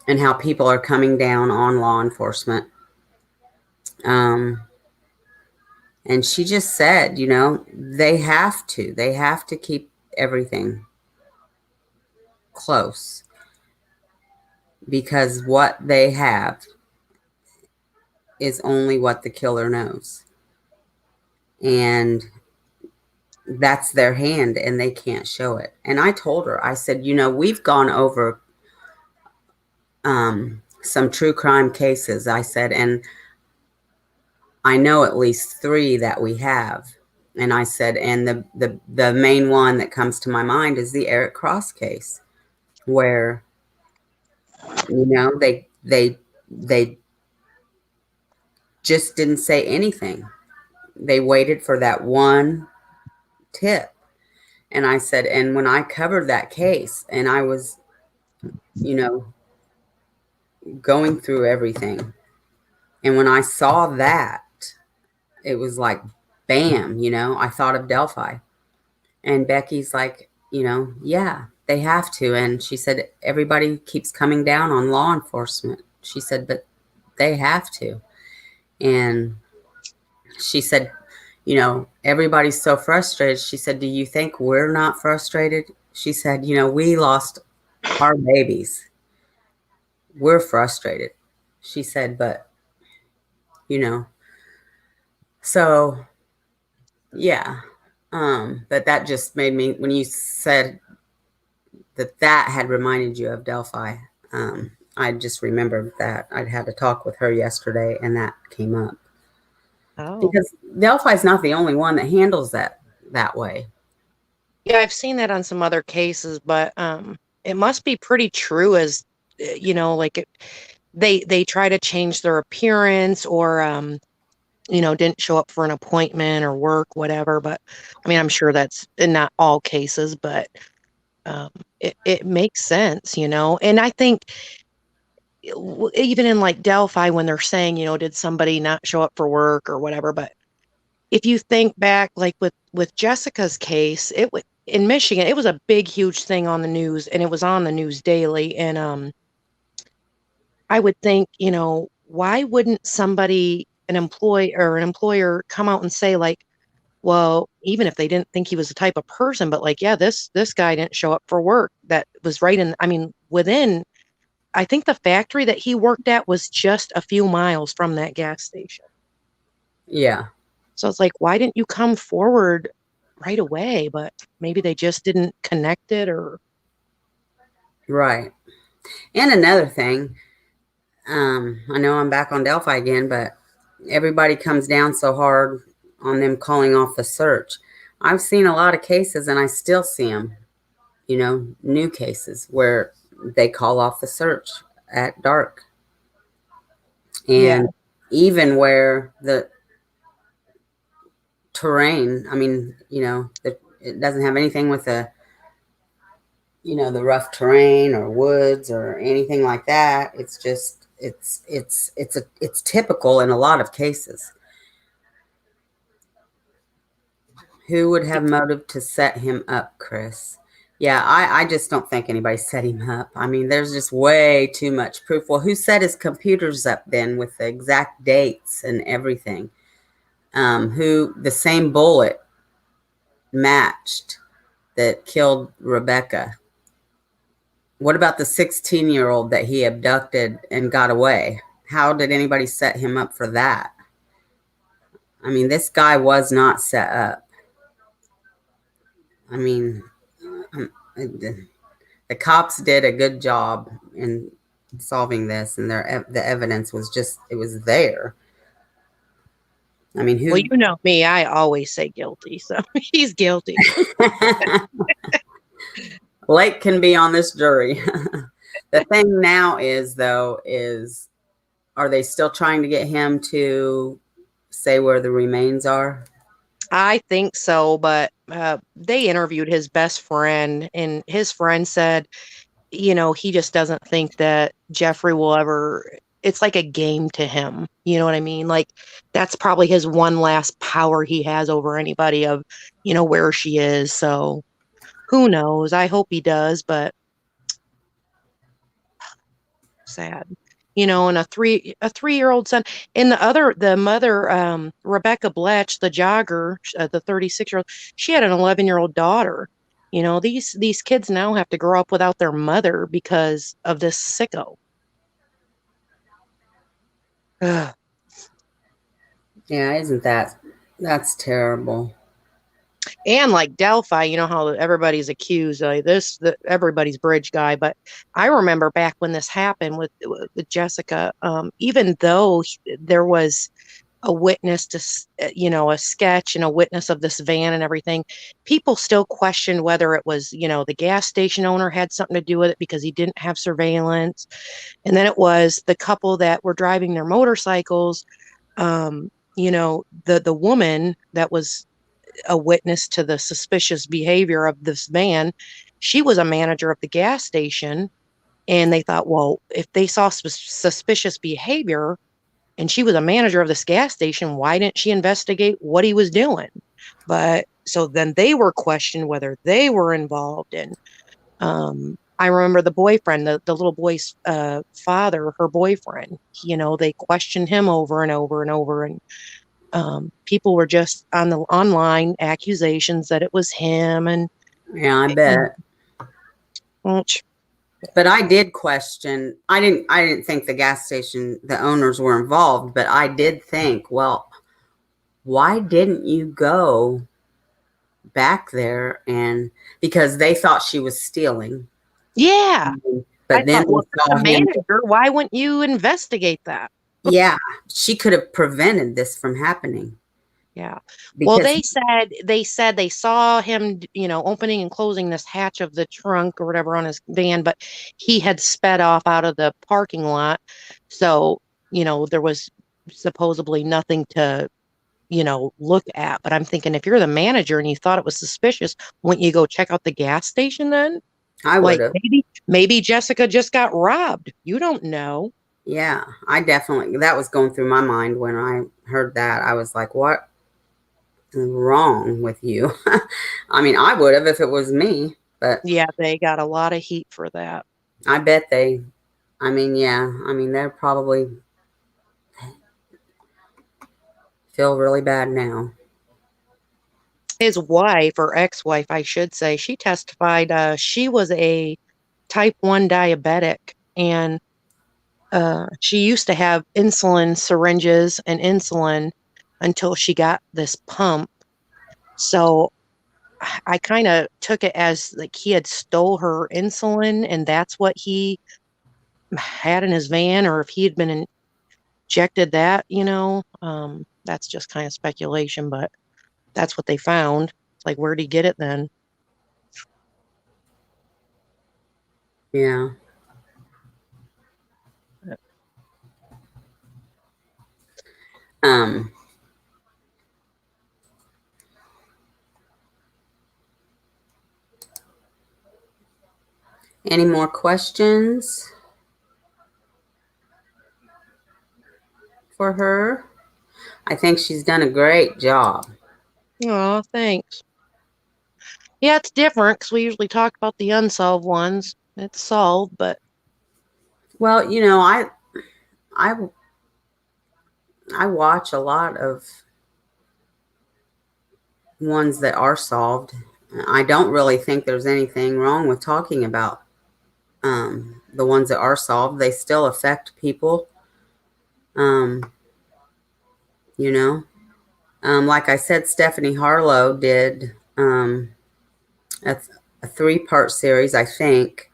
S1: and how people are coming down on law enforcement. Um, and she just said, they have to keep everything close because what they have is only what the killer knows. And that's their hand and they can't show it. And I told her, I said, we've gone over some true crime cases. I said, and I know at least three that we have. And I said, and the main one that comes to my mind is the Eric Cross case, where they just didn't say anything. They waited for that one tip. And I said, and when I covered that case and I was, you know, going through everything, and when I saw that, it was like, bam, I thought of Delphi. And Becky's like, yeah, they have to. And she said, everybody keeps coming down on law enforcement. She said, but they have to. And she said, everybody's so frustrated. She said, do you think we're not frustrated? She said, we lost our babies. We're frustrated. She said, but, you know, so yeah. But that just made me, when you said that had reminded you of Delphi, I just remembered that I'd had a talk with her yesterday and that came up.
S2: Oh.
S1: because Delphi's not the only one that handles that way.
S2: Yeah, I've seen that on some other cases, but it must be pretty true as like they try to change their appearance or didn't show up for an appointment or work, whatever. But I mean, I'm sure that's in not all cases, but um, it makes sense, And I think even in like Delphi, when they're saying, did somebody not show up for work or whatever, but if you think back, like with Jessica's case, in Michigan, it was a big, huge thing on the news, and it was on the news daily. And I would think, why wouldn't an employer, come out and say like, well, even if they didn't think he was the type of person, but like, yeah, this guy didn't show up for work. That was right in. I mean, I think the factory that he worked at was just a few miles from that gas station.
S1: Yeah.
S2: So it's like, why didn't you come forward right away? But maybe they just didn't connect it or.
S1: Right. And another thing, I know I'm back on Delphi again, but everybody comes down so hard on them calling off the search. I've seen a lot of cases, and I still see them, new cases where they call off the search at dark.
S2: Yeah.
S1: And even where the terrain, I mean, it doesn't have anything with the rough terrain or woods or anything like that. It's just it's typical in a lot of cases. Who would have motive to set him up, Chris? Yeah, I just don't think anybody set him up. I mean, there's just way too much proof. Well, who set his computers up then with the exact dates and everything? Who the same bullet matched that killed Rebecca? What about the 16-year-old that he abducted and got away? How did anybody set him up for that? I mean, this guy was not set up. I mean, the cops did a good job in solving this, and the evidence was just, it was there. I mean,
S2: Well,
S1: who?
S2: you know me, I always say guilty, so he's guilty.
S1: Lake can be on this jury. The thing now is, though, are they still trying to get him to say where the remains are?
S2: I think so, but they interviewed his best friend, and his friend said, he just doesn't think that Jeffrey will ever. It's like a game to him. You know what I mean? Like that's probably his one last power he has over anybody of, where she is. So who knows? I hope he does, but sad. And a 3-year-old son. And the mother, Rebecca Bletch, the jogger, the 36-year-old, she had an 11-year-old daughter. These kids now have to grow up without their mother because of this sicko. Ugh.
S1: Yeah, isn't that's terrible.
S2: And like Delphi, how everybody's accused everybody's bridge guy. But I remember back when this happened with Jessica, even though there was a witness to, a sketch and a witness of this van and everything, people still questioned whether it was, the gas station owner had something to do with it because he didn't have surveillance. And then it was the couple that were driving their motorcycles. The woman that was a witness to the suspicious behavior of this van, she was a manager of the gas station. And they thought, well, if they saw suspicious behavior and she was a manager of this gas station, why didn't she investigate what he was doing? But so then they were questioned whether they were involved. And I remember the boyfriend, the little boy's father, her boyfriend, they questioned him over and over and over. And people were just on the online accusations that it was him. And
S1: Yeah, I bet. But I did question. I didn't think the gas station, the owners were involved, but I did think, well, why didn't you go back there? And because they thought she was stealing.
S2: Yeah.
S1: But
S2: I
S1: then
S2: thought,
S1: we
S2: well, if
S1: saw
S2: the
S1: him.
S2: manager, why wouldn't you investigate that?
S1: Yeah, she could have prevented this from happening
S2: Yeah. Well,
S1: because
S2: they said they saw him, opening and closing this hatch of the trunk or whatever on his van, but he had sped off out of the parking lot. So, there was supposedly nothing to, look at. But I'm thinking if you're the manager and you thought it was suspicious, wouldn't you go check out the gas station then?
S1: I would
S2: Like
S1: have.
S2: maybe Jessica just got robbed. You don't know.
S1: Yeah, I definitely, that was going through my mind when I heard that. I was like, what is wrong with you? I mean, I would have if it was me, but
S2: Yeah, they got a lot of heat for that.
S1: I bet they, I mean, yeah, I mean, they're probably feel really bad now.
S2: His wife or ex-wife, I should say, she testified she was a type 1 diabetic and she used to have insulin syringes and insulin until she got this pump. So I kind of took it as like he had stole her insulin and that's what he had in his van, or if he had been injected that, that's just kind of speculation, but that's what they found. It's like, where'd he get it then?
S1: Yeah. Um, any more questions for her? I think she's done a great job.
S2: Oh, thanks. Yeah, it's different because we usually talk about the unsolved ones. It's solved, but
S1: Well, I I watch a lot of ones that are solved. I don't really think there's anything wrong with talking about the ones that are solved. They still affect people. Um, you know, like I said, Stephanie Harlow did a, a 3-part series, I think,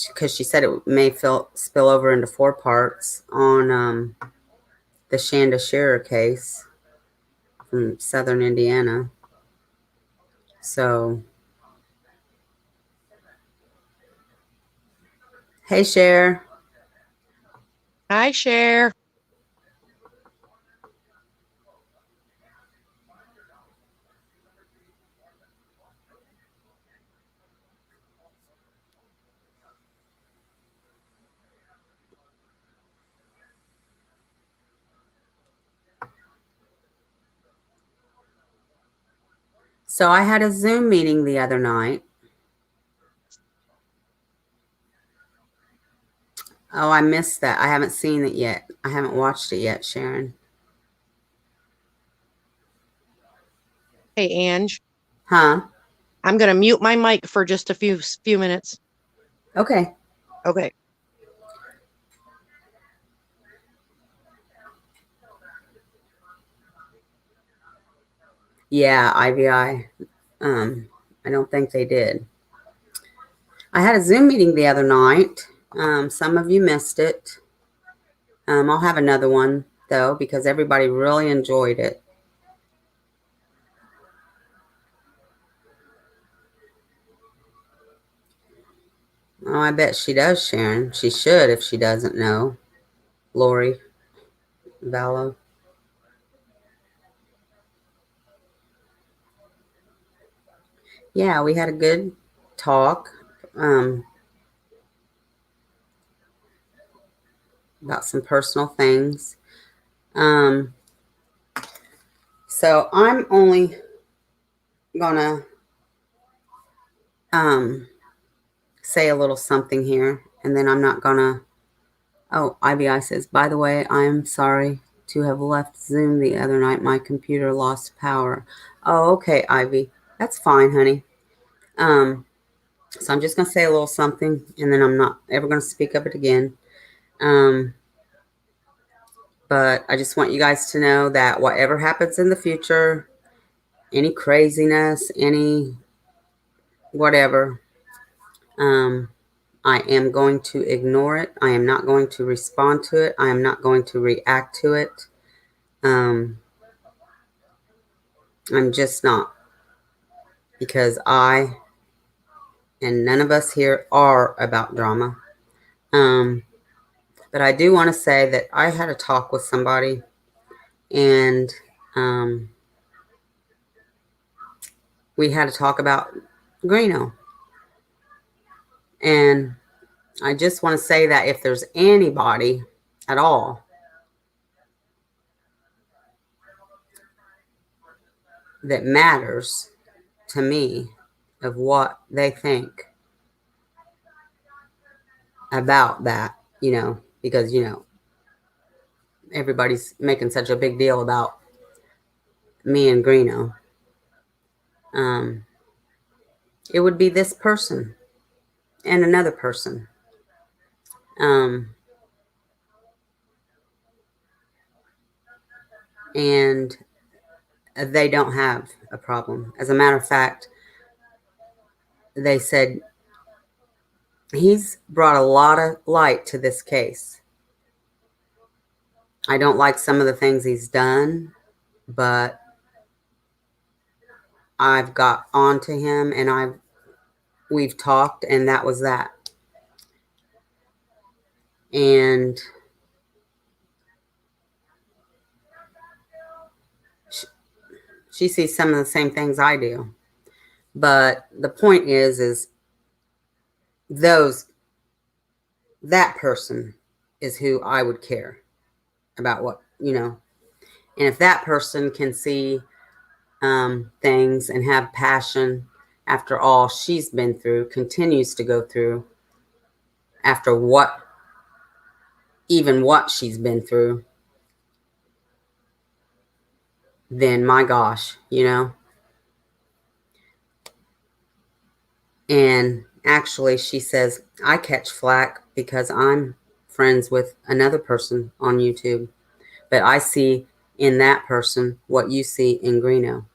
S1: because she said it may spill over into 4 parts on the Shanda Shearer case from Southern Indiana. So, hey, Cher.
S2: I share.
S1: So, I had a Zoom meeting the other night. Oh, I missed that. I haven't seen it yet. I haven't watched it yet, Sharon.
S2: Hey, Ange,
S1: Huh?
S2: I'm gonna mute my mic for just a few minutes.
S1: Okay.
S2: Okay.
S1: Yeah, IVI. I don't think they did. I had a Zoom meeting the other night. Some of you missed it. I'll have another one though because everybody really enjoyed it. Oh, I bet she does, Sharon. She should if she doesn't know. Lori Vallow. Yeah, we had a good talk about some personal things. Um, so I'm only gonna um, say a little something here, and then I'm not gonna. Oh, IBI says, by the way, I'm sorry to have left Zoom the other night. My computer lost power. Oh, okay, Ivy. That's fine, honey. Um, so I'm just gonna say a little something, and then I'm not ever gonna speak of it again. Um, but I just want you guys to know that whatever happens in the future, any craziness, any whatever, um, I am going to ignore it. I am not going to respond to it. I am not going to react to it. I'm just not. Because I and none of us here are about drama. Um, but I do want to say that I had a talk with somebody, and we had to talk about Greeno. And I just want to say that if there's anybody at all that matters to me of what they think about that, because, everybody's making such a big deal about me and Greeno, um, it would be this person and another person. Um, and they don't have a problem. As a matter of fact, they said he's brought a lot of light to this case. I don't like some of the things he's done, but I've got onto him and we've talked, and that was that. And she sees some of the same things I do. But the point is that person is who I would care about and if that person can see things and have passion after all she's been through, continues to go through after what she's been through, then my gosh, And actually, she says, I catch flack because I'm friends with another person on YouTube, but I see in that person what you see in Greeno.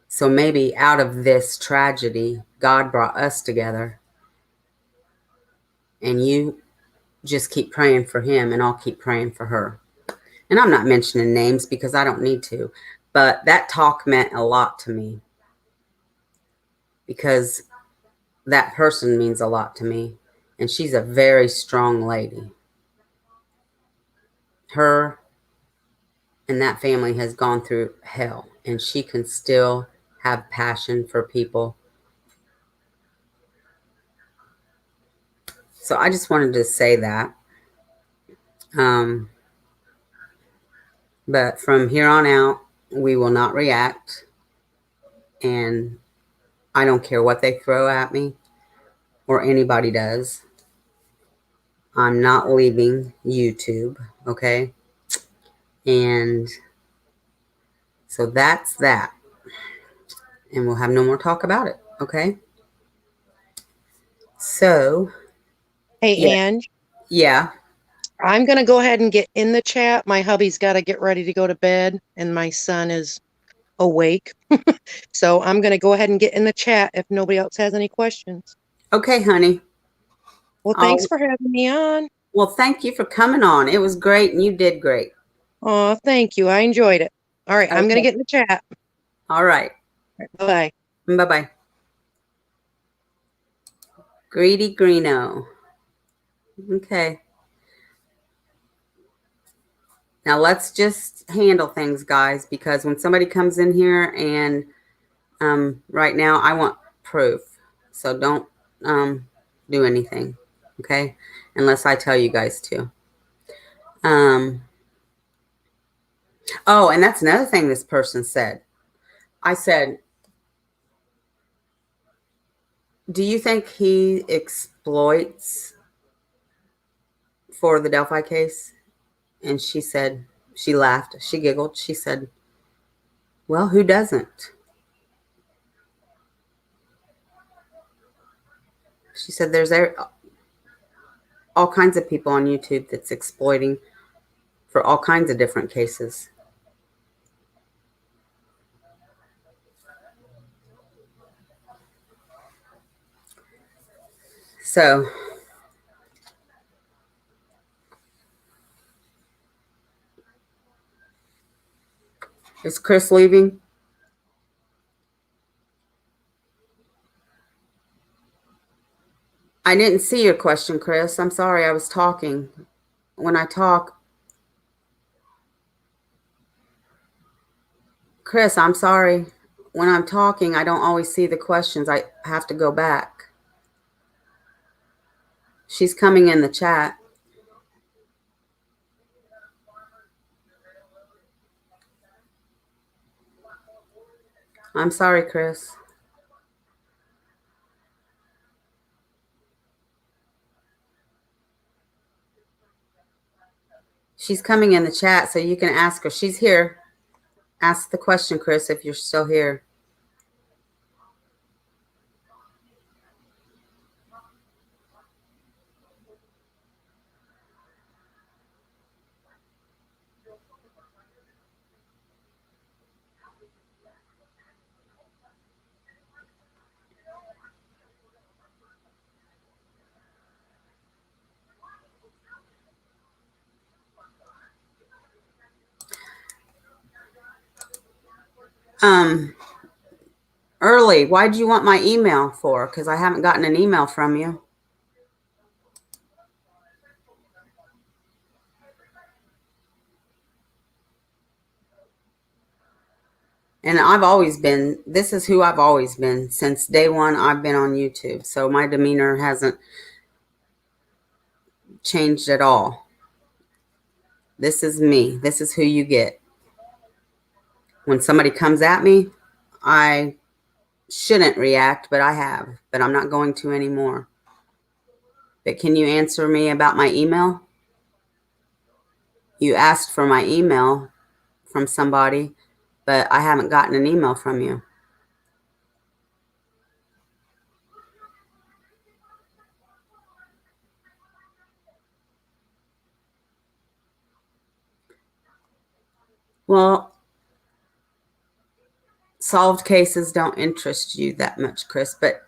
S1: So maybe out of this tragedy, God brought us together, and you just keep praying for him, and I'll keep praying for her. And I'm not mentioning names because I don't need to, but that talk meant a lot to me because that person means a lot to me, and she's a very strong lady. Her and that family has gone through hell, and she can still have passion for people. So I just wanted to say that. But from here on out, we will not react, and I don't care what they throw at me or anybody does. I'm not leaving YouTube, okay? And so that's that. And we'll have no more talk about it, okay? So,
S2: Hey,
S1: yeah.
S2: Ange,
S1: Yeah.
S2: I'm going to go ahead and get in the chat. My hubby's got to get ready to go to bed, and my son is awake. So I'm going to go ahead and get in the chat if nobody else has any questions.
S1: Okay, honey.
S2: Well, thanks for having me on.
S1: Well, thank you for coming on. It was great, and you did great.
S2: Oh, thank you. I enjoyed it. All right, I'm going to get in the chat.
S1: All right.
S2: Bye-bye.
S1: Bye-bye. Greedy Greeno. Okay. Now let's just handle things, guys, because when somebody comes in here and right now I want proof. So don't do anything, okay? Unless I tell you guys to. Oh, and that's another thing this person said. I said, do you think he exploits for the Delphi case? And she said, she laughed, she giggled, she said, well, who doesn't? She said, there's all kinds of people on YouTube that's exploiting for all kinds of different cases. So, is Chris leaving? I didn't see your question, Chris. I'm sorry, I was talking. When I talk, Chris, I'm sorry. When I'm talking, I don't always see the questions. I have to go back. She's coming in the chat. I'm sorry, Chris. She's coming in the chat, so you can ask her. She's here. Ask the question, Chris, if you're still here. Early, why do you want my email for? Because I haven't gotten an email from you. And this is who I've always been since day one I've been on YouTube. So my demeanor hasn't changed at all. This is me. This is who you get. When somebody comes at me, I shouldn't react, but I have. But I'm not going to anymore. But can you answer me about my email? You asked for my email from somebody, but I haven't gotten an email from you. Well, solved cases don't interest you that much, Chris, but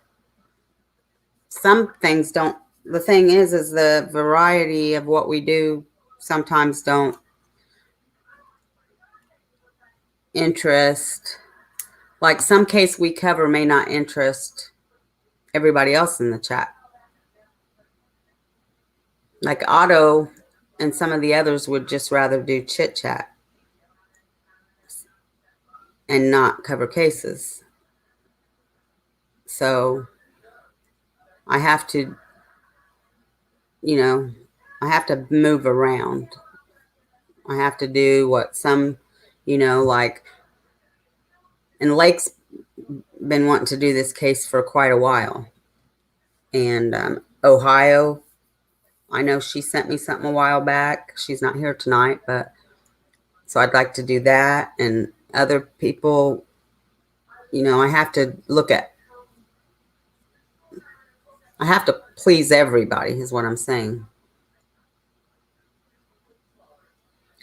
S1: some things don't. The thing is the variety of what we do sometimes don't interest. Like some case we cover may not interest everybody else in the chat. Like Otto and some of the others would just rather do chit chat and not cover cases. So I have to, I have to move around. I have to do what some, like, and Lake's been wanting to do this case for quite a while. And Ohio, I know she sent me something a while back. She's not here tonight, but so I'd like to do that. And other people, I have to I have to please everybody, is what I'm saying.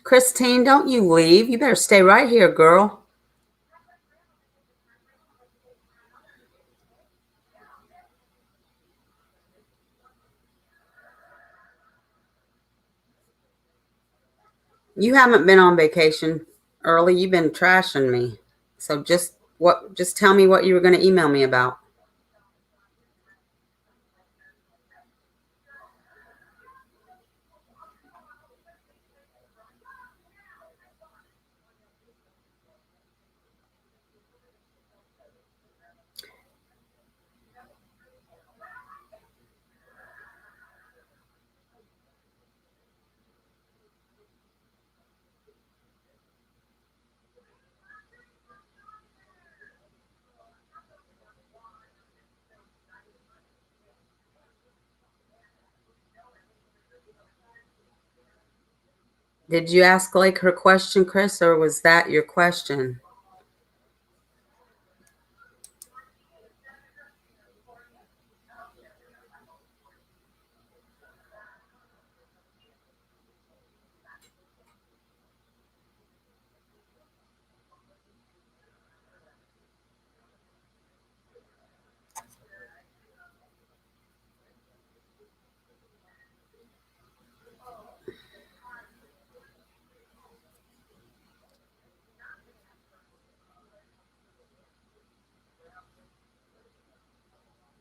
S1: Christine, don't you leave. You better stay right here, girl. You haven't been on vacation early. You've been trashing me. So just tell me what you were going to email me about. Did you ask Lake her question, Chris, or was that your question?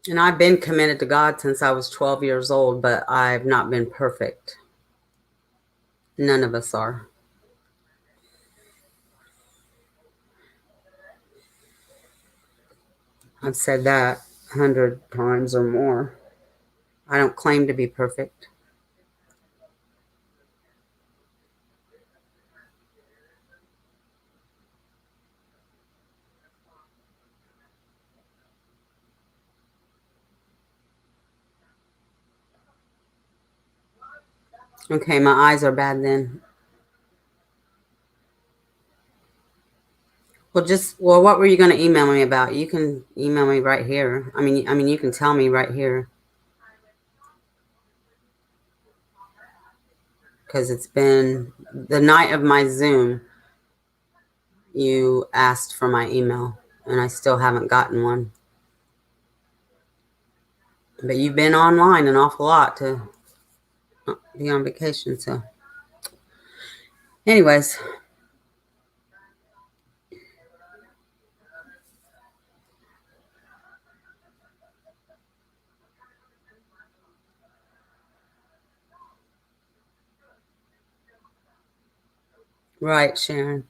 S1: And I've been committed to God since I was 12 years old, but I've not been perfect. None of us are. I've said that 100 times or more. I don't claim to be perfect. Okay, my eyes are bad then. Well, what were you going to email me about? You can email me right here. I mean, you can tell me right here because it's been the night of my Zoom. You asked for my email, and I still haven't gotten one. But you've been online an awful lot to be on vacation, so. Anyways, right, Sharon.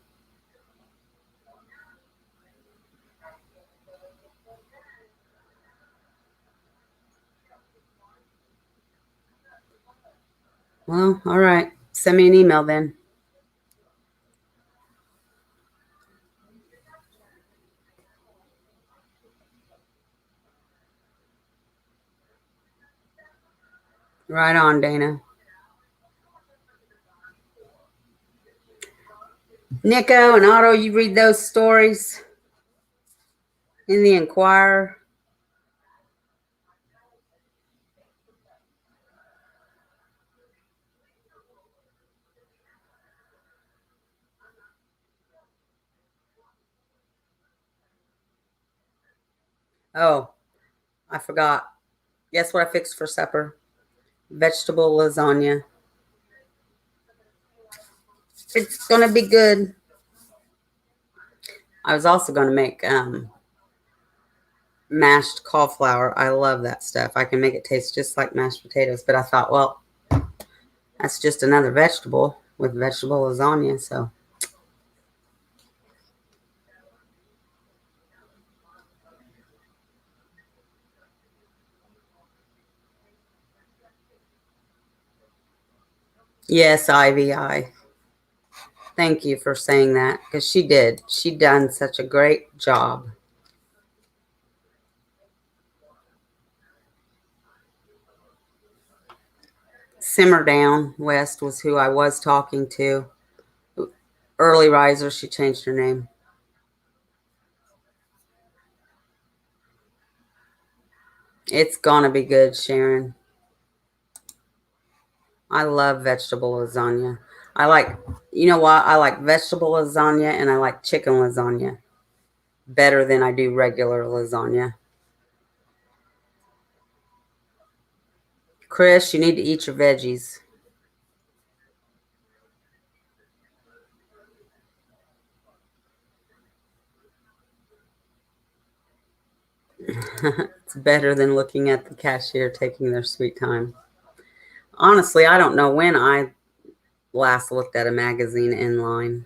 S1: Well, all right. Send me an email then. Right on, Dana. Nico and Otto, you read those stories in the Enquirer? Oh, I forgot. Guess what I fixed for supper? Vegetable lasagna. It's gonna be good. I was also gonna make mashed cauliflower. I love that stuff. I can make it taste just like mashed potatoes. But I thought, well, that's just another vegetable with vegetable lasagna. So yes, Ivy, I thank you for saying that because she did. She done such a great job. Simmer Down West was who I was talking to. Early riser, she changed her name. It's gonna be good, Sharon. I love vegetable lasagna. I like, you know what? I like vegetable lasagna and I like chicken lasagna better than I do regular lasagna. Chris, you need to eat your veggies. It's better than looking at the cashier taking their sweet time. Honestly, I don't know when I last looked at a magazine in line.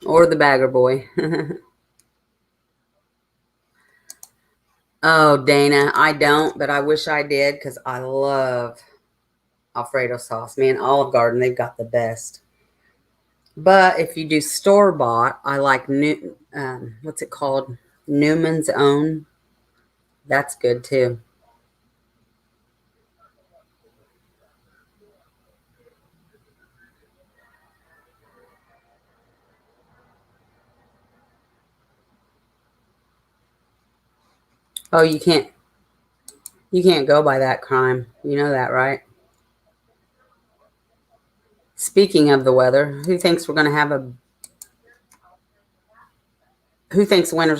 S1: Or the bagger boy. Oh, Dana, I don't, but I wish I did because I love Alfredo sauce. Man, Olive Garden, they've got the best. But if you do store bought, I like what's it called? Newman's Own. That's good too. Oh, you can't go by that crime. You know that, right? Speaking of the weather, who thinks winter's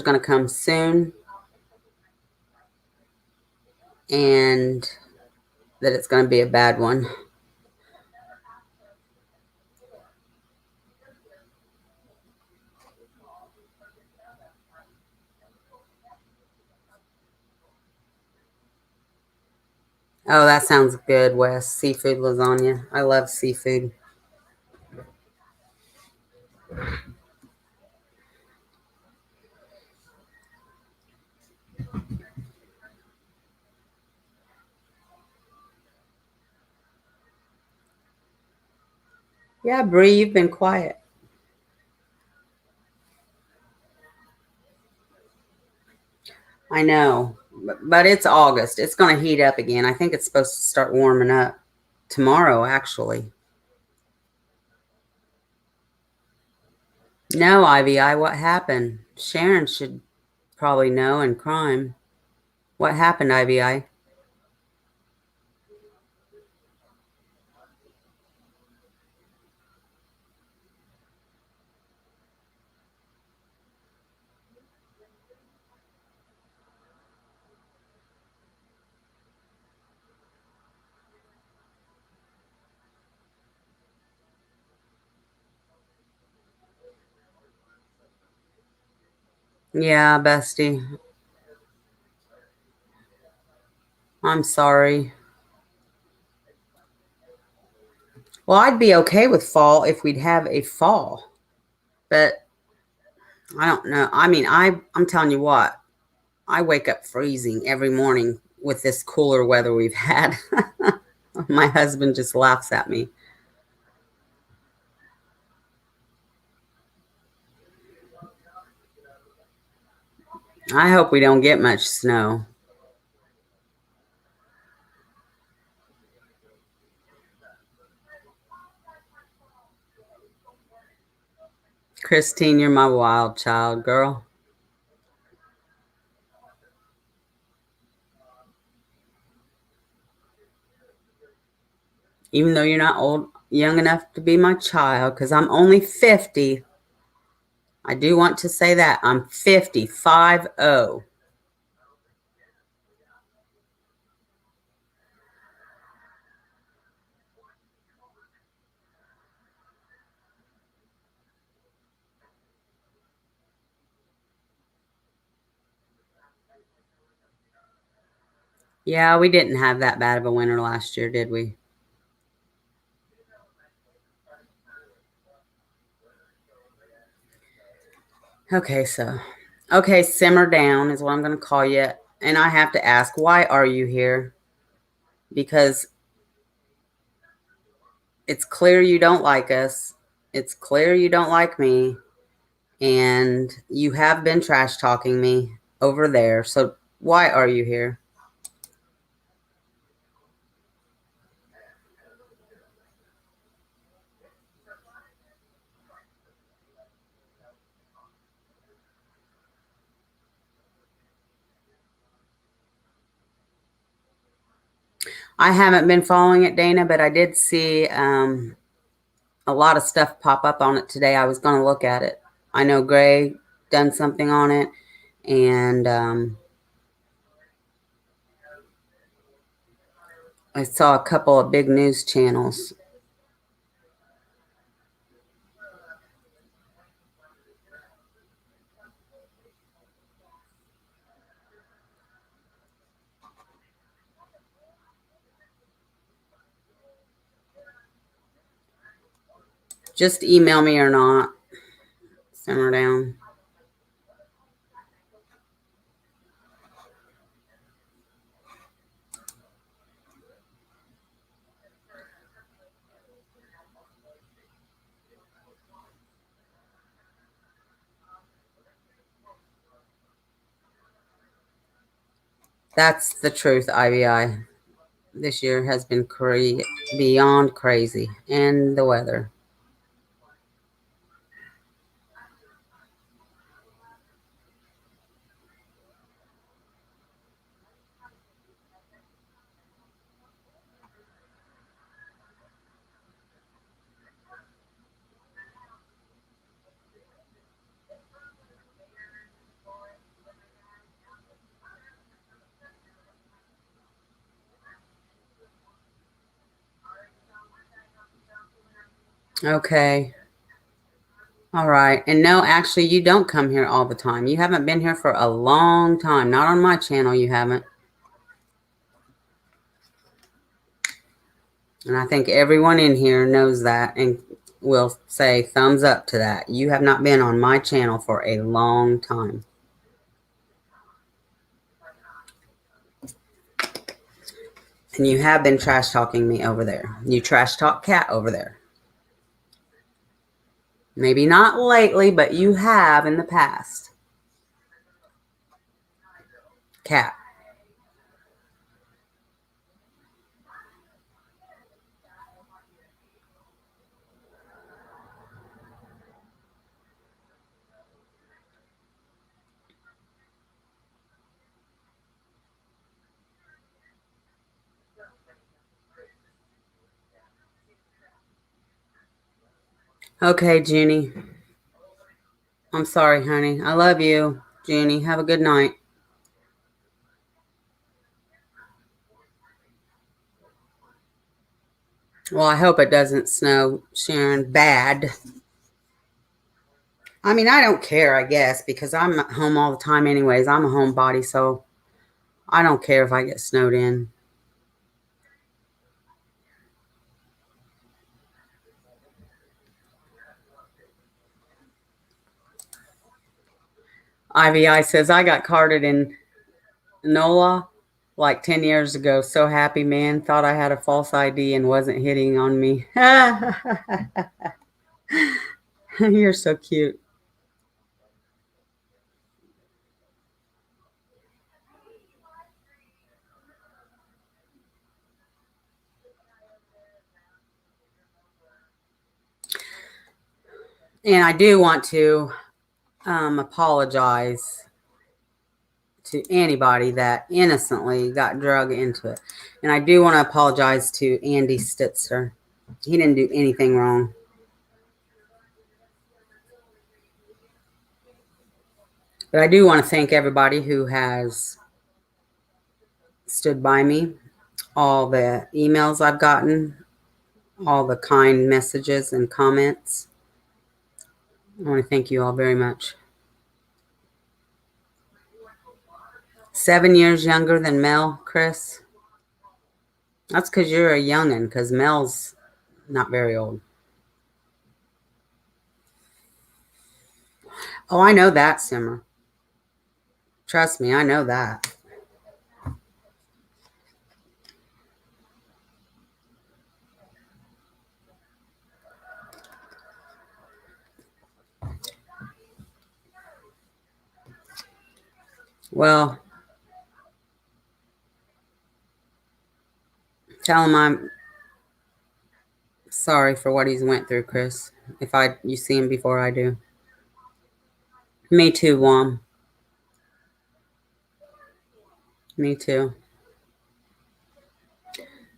S1: going to come soon and that it's going to be a bad one? Oh, that sounds good, Wes. Seafood lasagna. I love seafood. Yeah, Bree, you've been quiet. I know, but it's August. It's going to heat up again. I think it's supposed to start warming up tomorrow, actually. No, Ivy, what happened? Sharon should probably know in crime. What happened, Ivy? Yeah, bestie. I'm sorry. Well, I'd be okay with fall if we'd have a fall, but I don't know. I mean, I'm telling you what, I wake up freezing every morning with this cooler weather we've had. My husband just laughs at me. I hope we don't get much snow. Christine, you're my wild child, girl. Even though you're not young enough to be my child, because I'm only 50. I do want to say that I'm 55 0. Yeah, we didn't have that bad of a winter last year, did we? Okay, simmer down is what I'm going to call you. And I have to ask, why are you here? Because it's clear you don't like us. It's clear you don't like me. And you have been trash talking me over there. So why are you here? I haven't been following it, Dana, but I did see a lot of stuff pop up on it today. I was going to look at it. I know Gray done something on it, and I saw a couple of big news channels. Just email me or not. Simmer down. That's the truth, IBI. This year has been beyond crazy. And the weather. Okay. All right. And no, actually, you don't come here all the time. You haven't been here for a long time. Not on my channel, you haven't. And I think everyone in here knows that and will say thumbs up to that. You have not been on my channel for a long time. And you have been trash talking me over there. You trash talk Cat over there. Maybe not lately, but you have in the past. Cat. Okay, Junie. I'm sorry, honey. I love you, Junie. Have a good night. Well, I hope it doesn't snow, Sharon. Bad. I mean, I don't care, I guess, because I'm at home all the time anyways. I'm a homebody, so I don't care if I get snowed in. IVI says, I got carded in NOLA like 10 years ago. So happy, man. Thought I had a false ID and wasn't hitting on me. You're so cute. And I do want to apologize to anybody that innocently got drug into it. And I do want to apologize to Andy Stitzer. He didn't do anything wrong. But I do want to thank everybody who has stood by me, all the emails I've gotten, all the kind messages and comments. I want to thank you all very much. 7 years younger than Mel, Chris. That's because you're a youngin', because Mel's not very old. Oh, I know that, Simmer. Trust me, I know that. Well, tell him I'm sorry for what he's went through, Chris. If you see him before I do. Me too, Wom. Me too.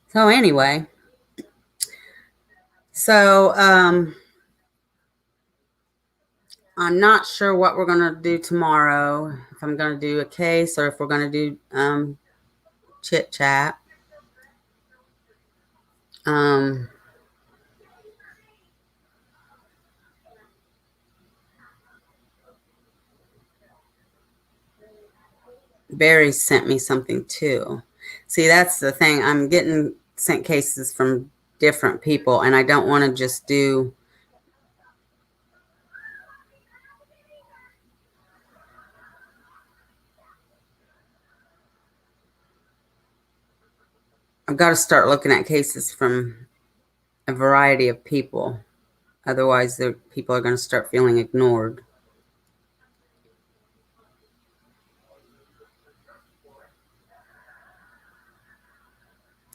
S1: So anyway, so I'm not sure what we're gonna do tomorrow. If I'm gonna do a case or if we're gonna do chit chat. Um, Barry sent me something too. See, that's the thing. I'm getting sent cases from different people, and I don't want to just do. I've got to start looking at cases from a variety of people. Otherwise, the people are going to start feeling ignored.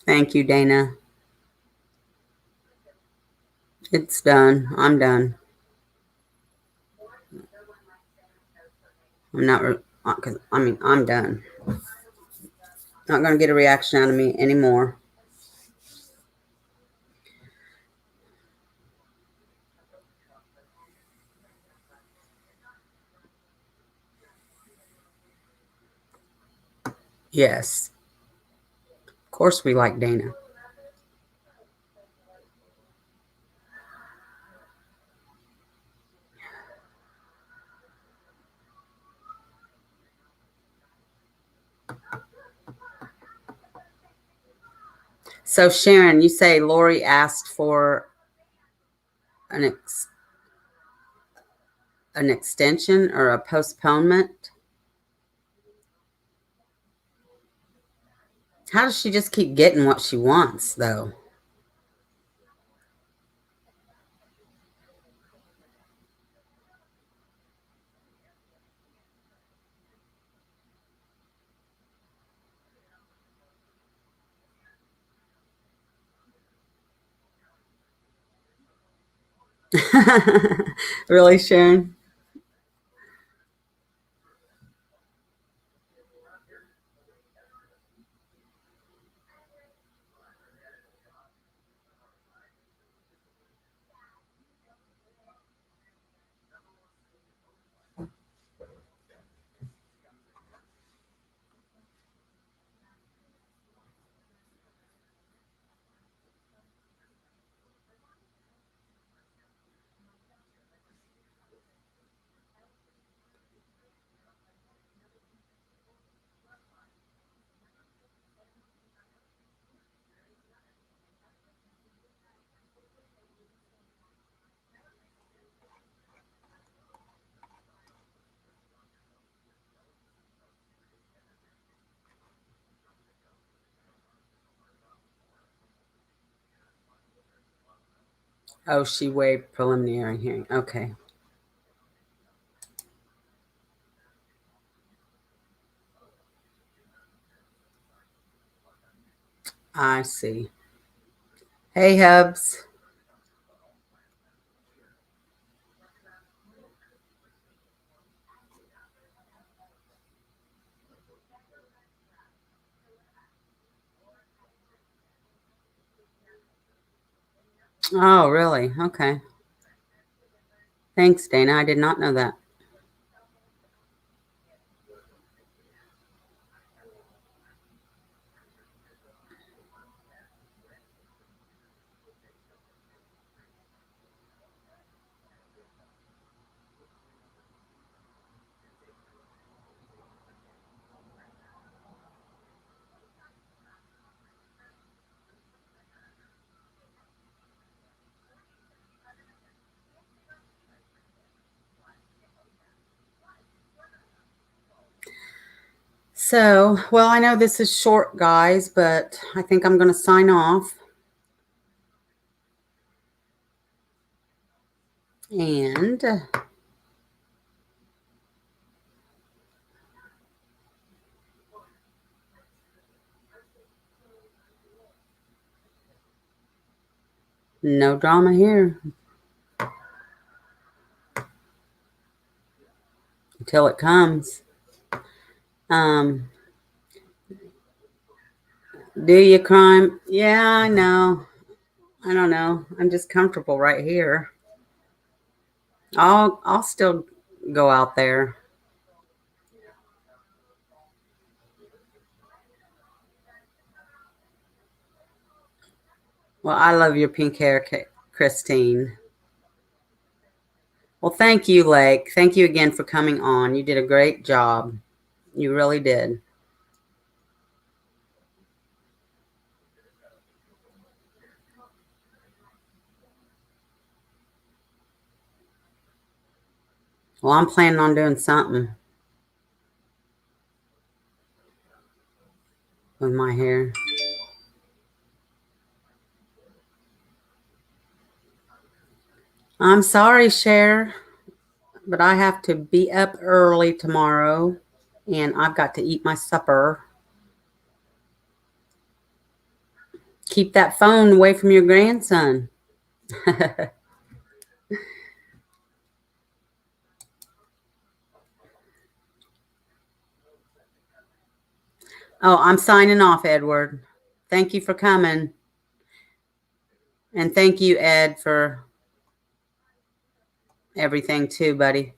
S1: Thank you, Dana. It's done. I'm done. I'm not, because I'm done. Not going to get a reaction out of me anymore. Yes. Of course, we like Dana. So Sharon, you say Lori asked for an an extension or a postponement? How does she just keep getting what she wants, though? Really, Sharon? Oh, she waived preliminary hearing. Okay. I see. Hey, Hubs. Oh, really? Okay. Thanks, Dana. I did not know that. So, well, I know this is short, guys, but I think I'm going to sign off. And no drama here until it comes. Um, do you crime? Yeah, I know. I don't know. I'm just comfortable right here. I'll still go out there. Well, I love your pink hair, Christine. Well, thank you, Lake. Thank you again for coming on. You did a great job. You really did. Well, I'm planning on doing something with my hair. I'm sorry, Cher, but I have to be up early tomorrow and I've got to eat my supper. Keep that phone away from your grandson. Oh, I'm signing off, Edward. Thank you for coming. And thank you, Ed, for everything too, buddy.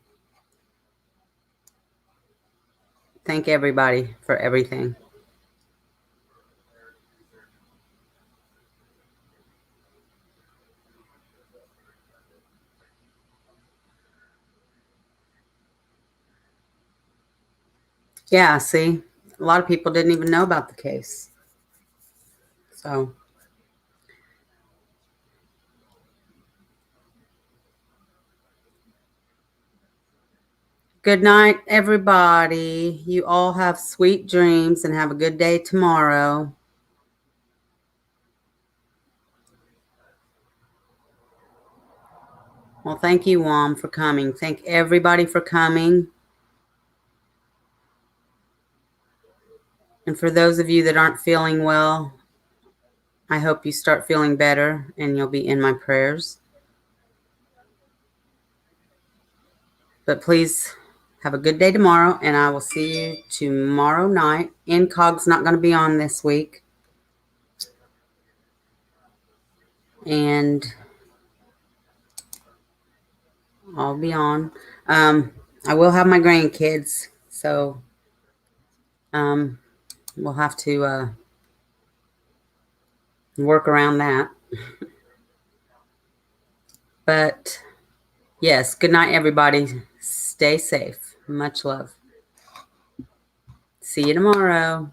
S1: Thank everybody for everything. Yeah, see, a lot of people didn't even know about the case. So Good night, everybody. You all have sweet dreams and have a good day tomorrow. Well, thank you, Wom, for coming. Thank everybody for coming. And for those of you that aren't feeling well, I hope you start feeling better and you'll be in my prayers. But please have a good day tomorrow, and I will see you tomorrow night. Incog's not going to be on this week. And I'll be on. I will have my grandkids, so we'll have to work around that. But yes, good night, everybody. Stay safe. Much love. See you tomorrow.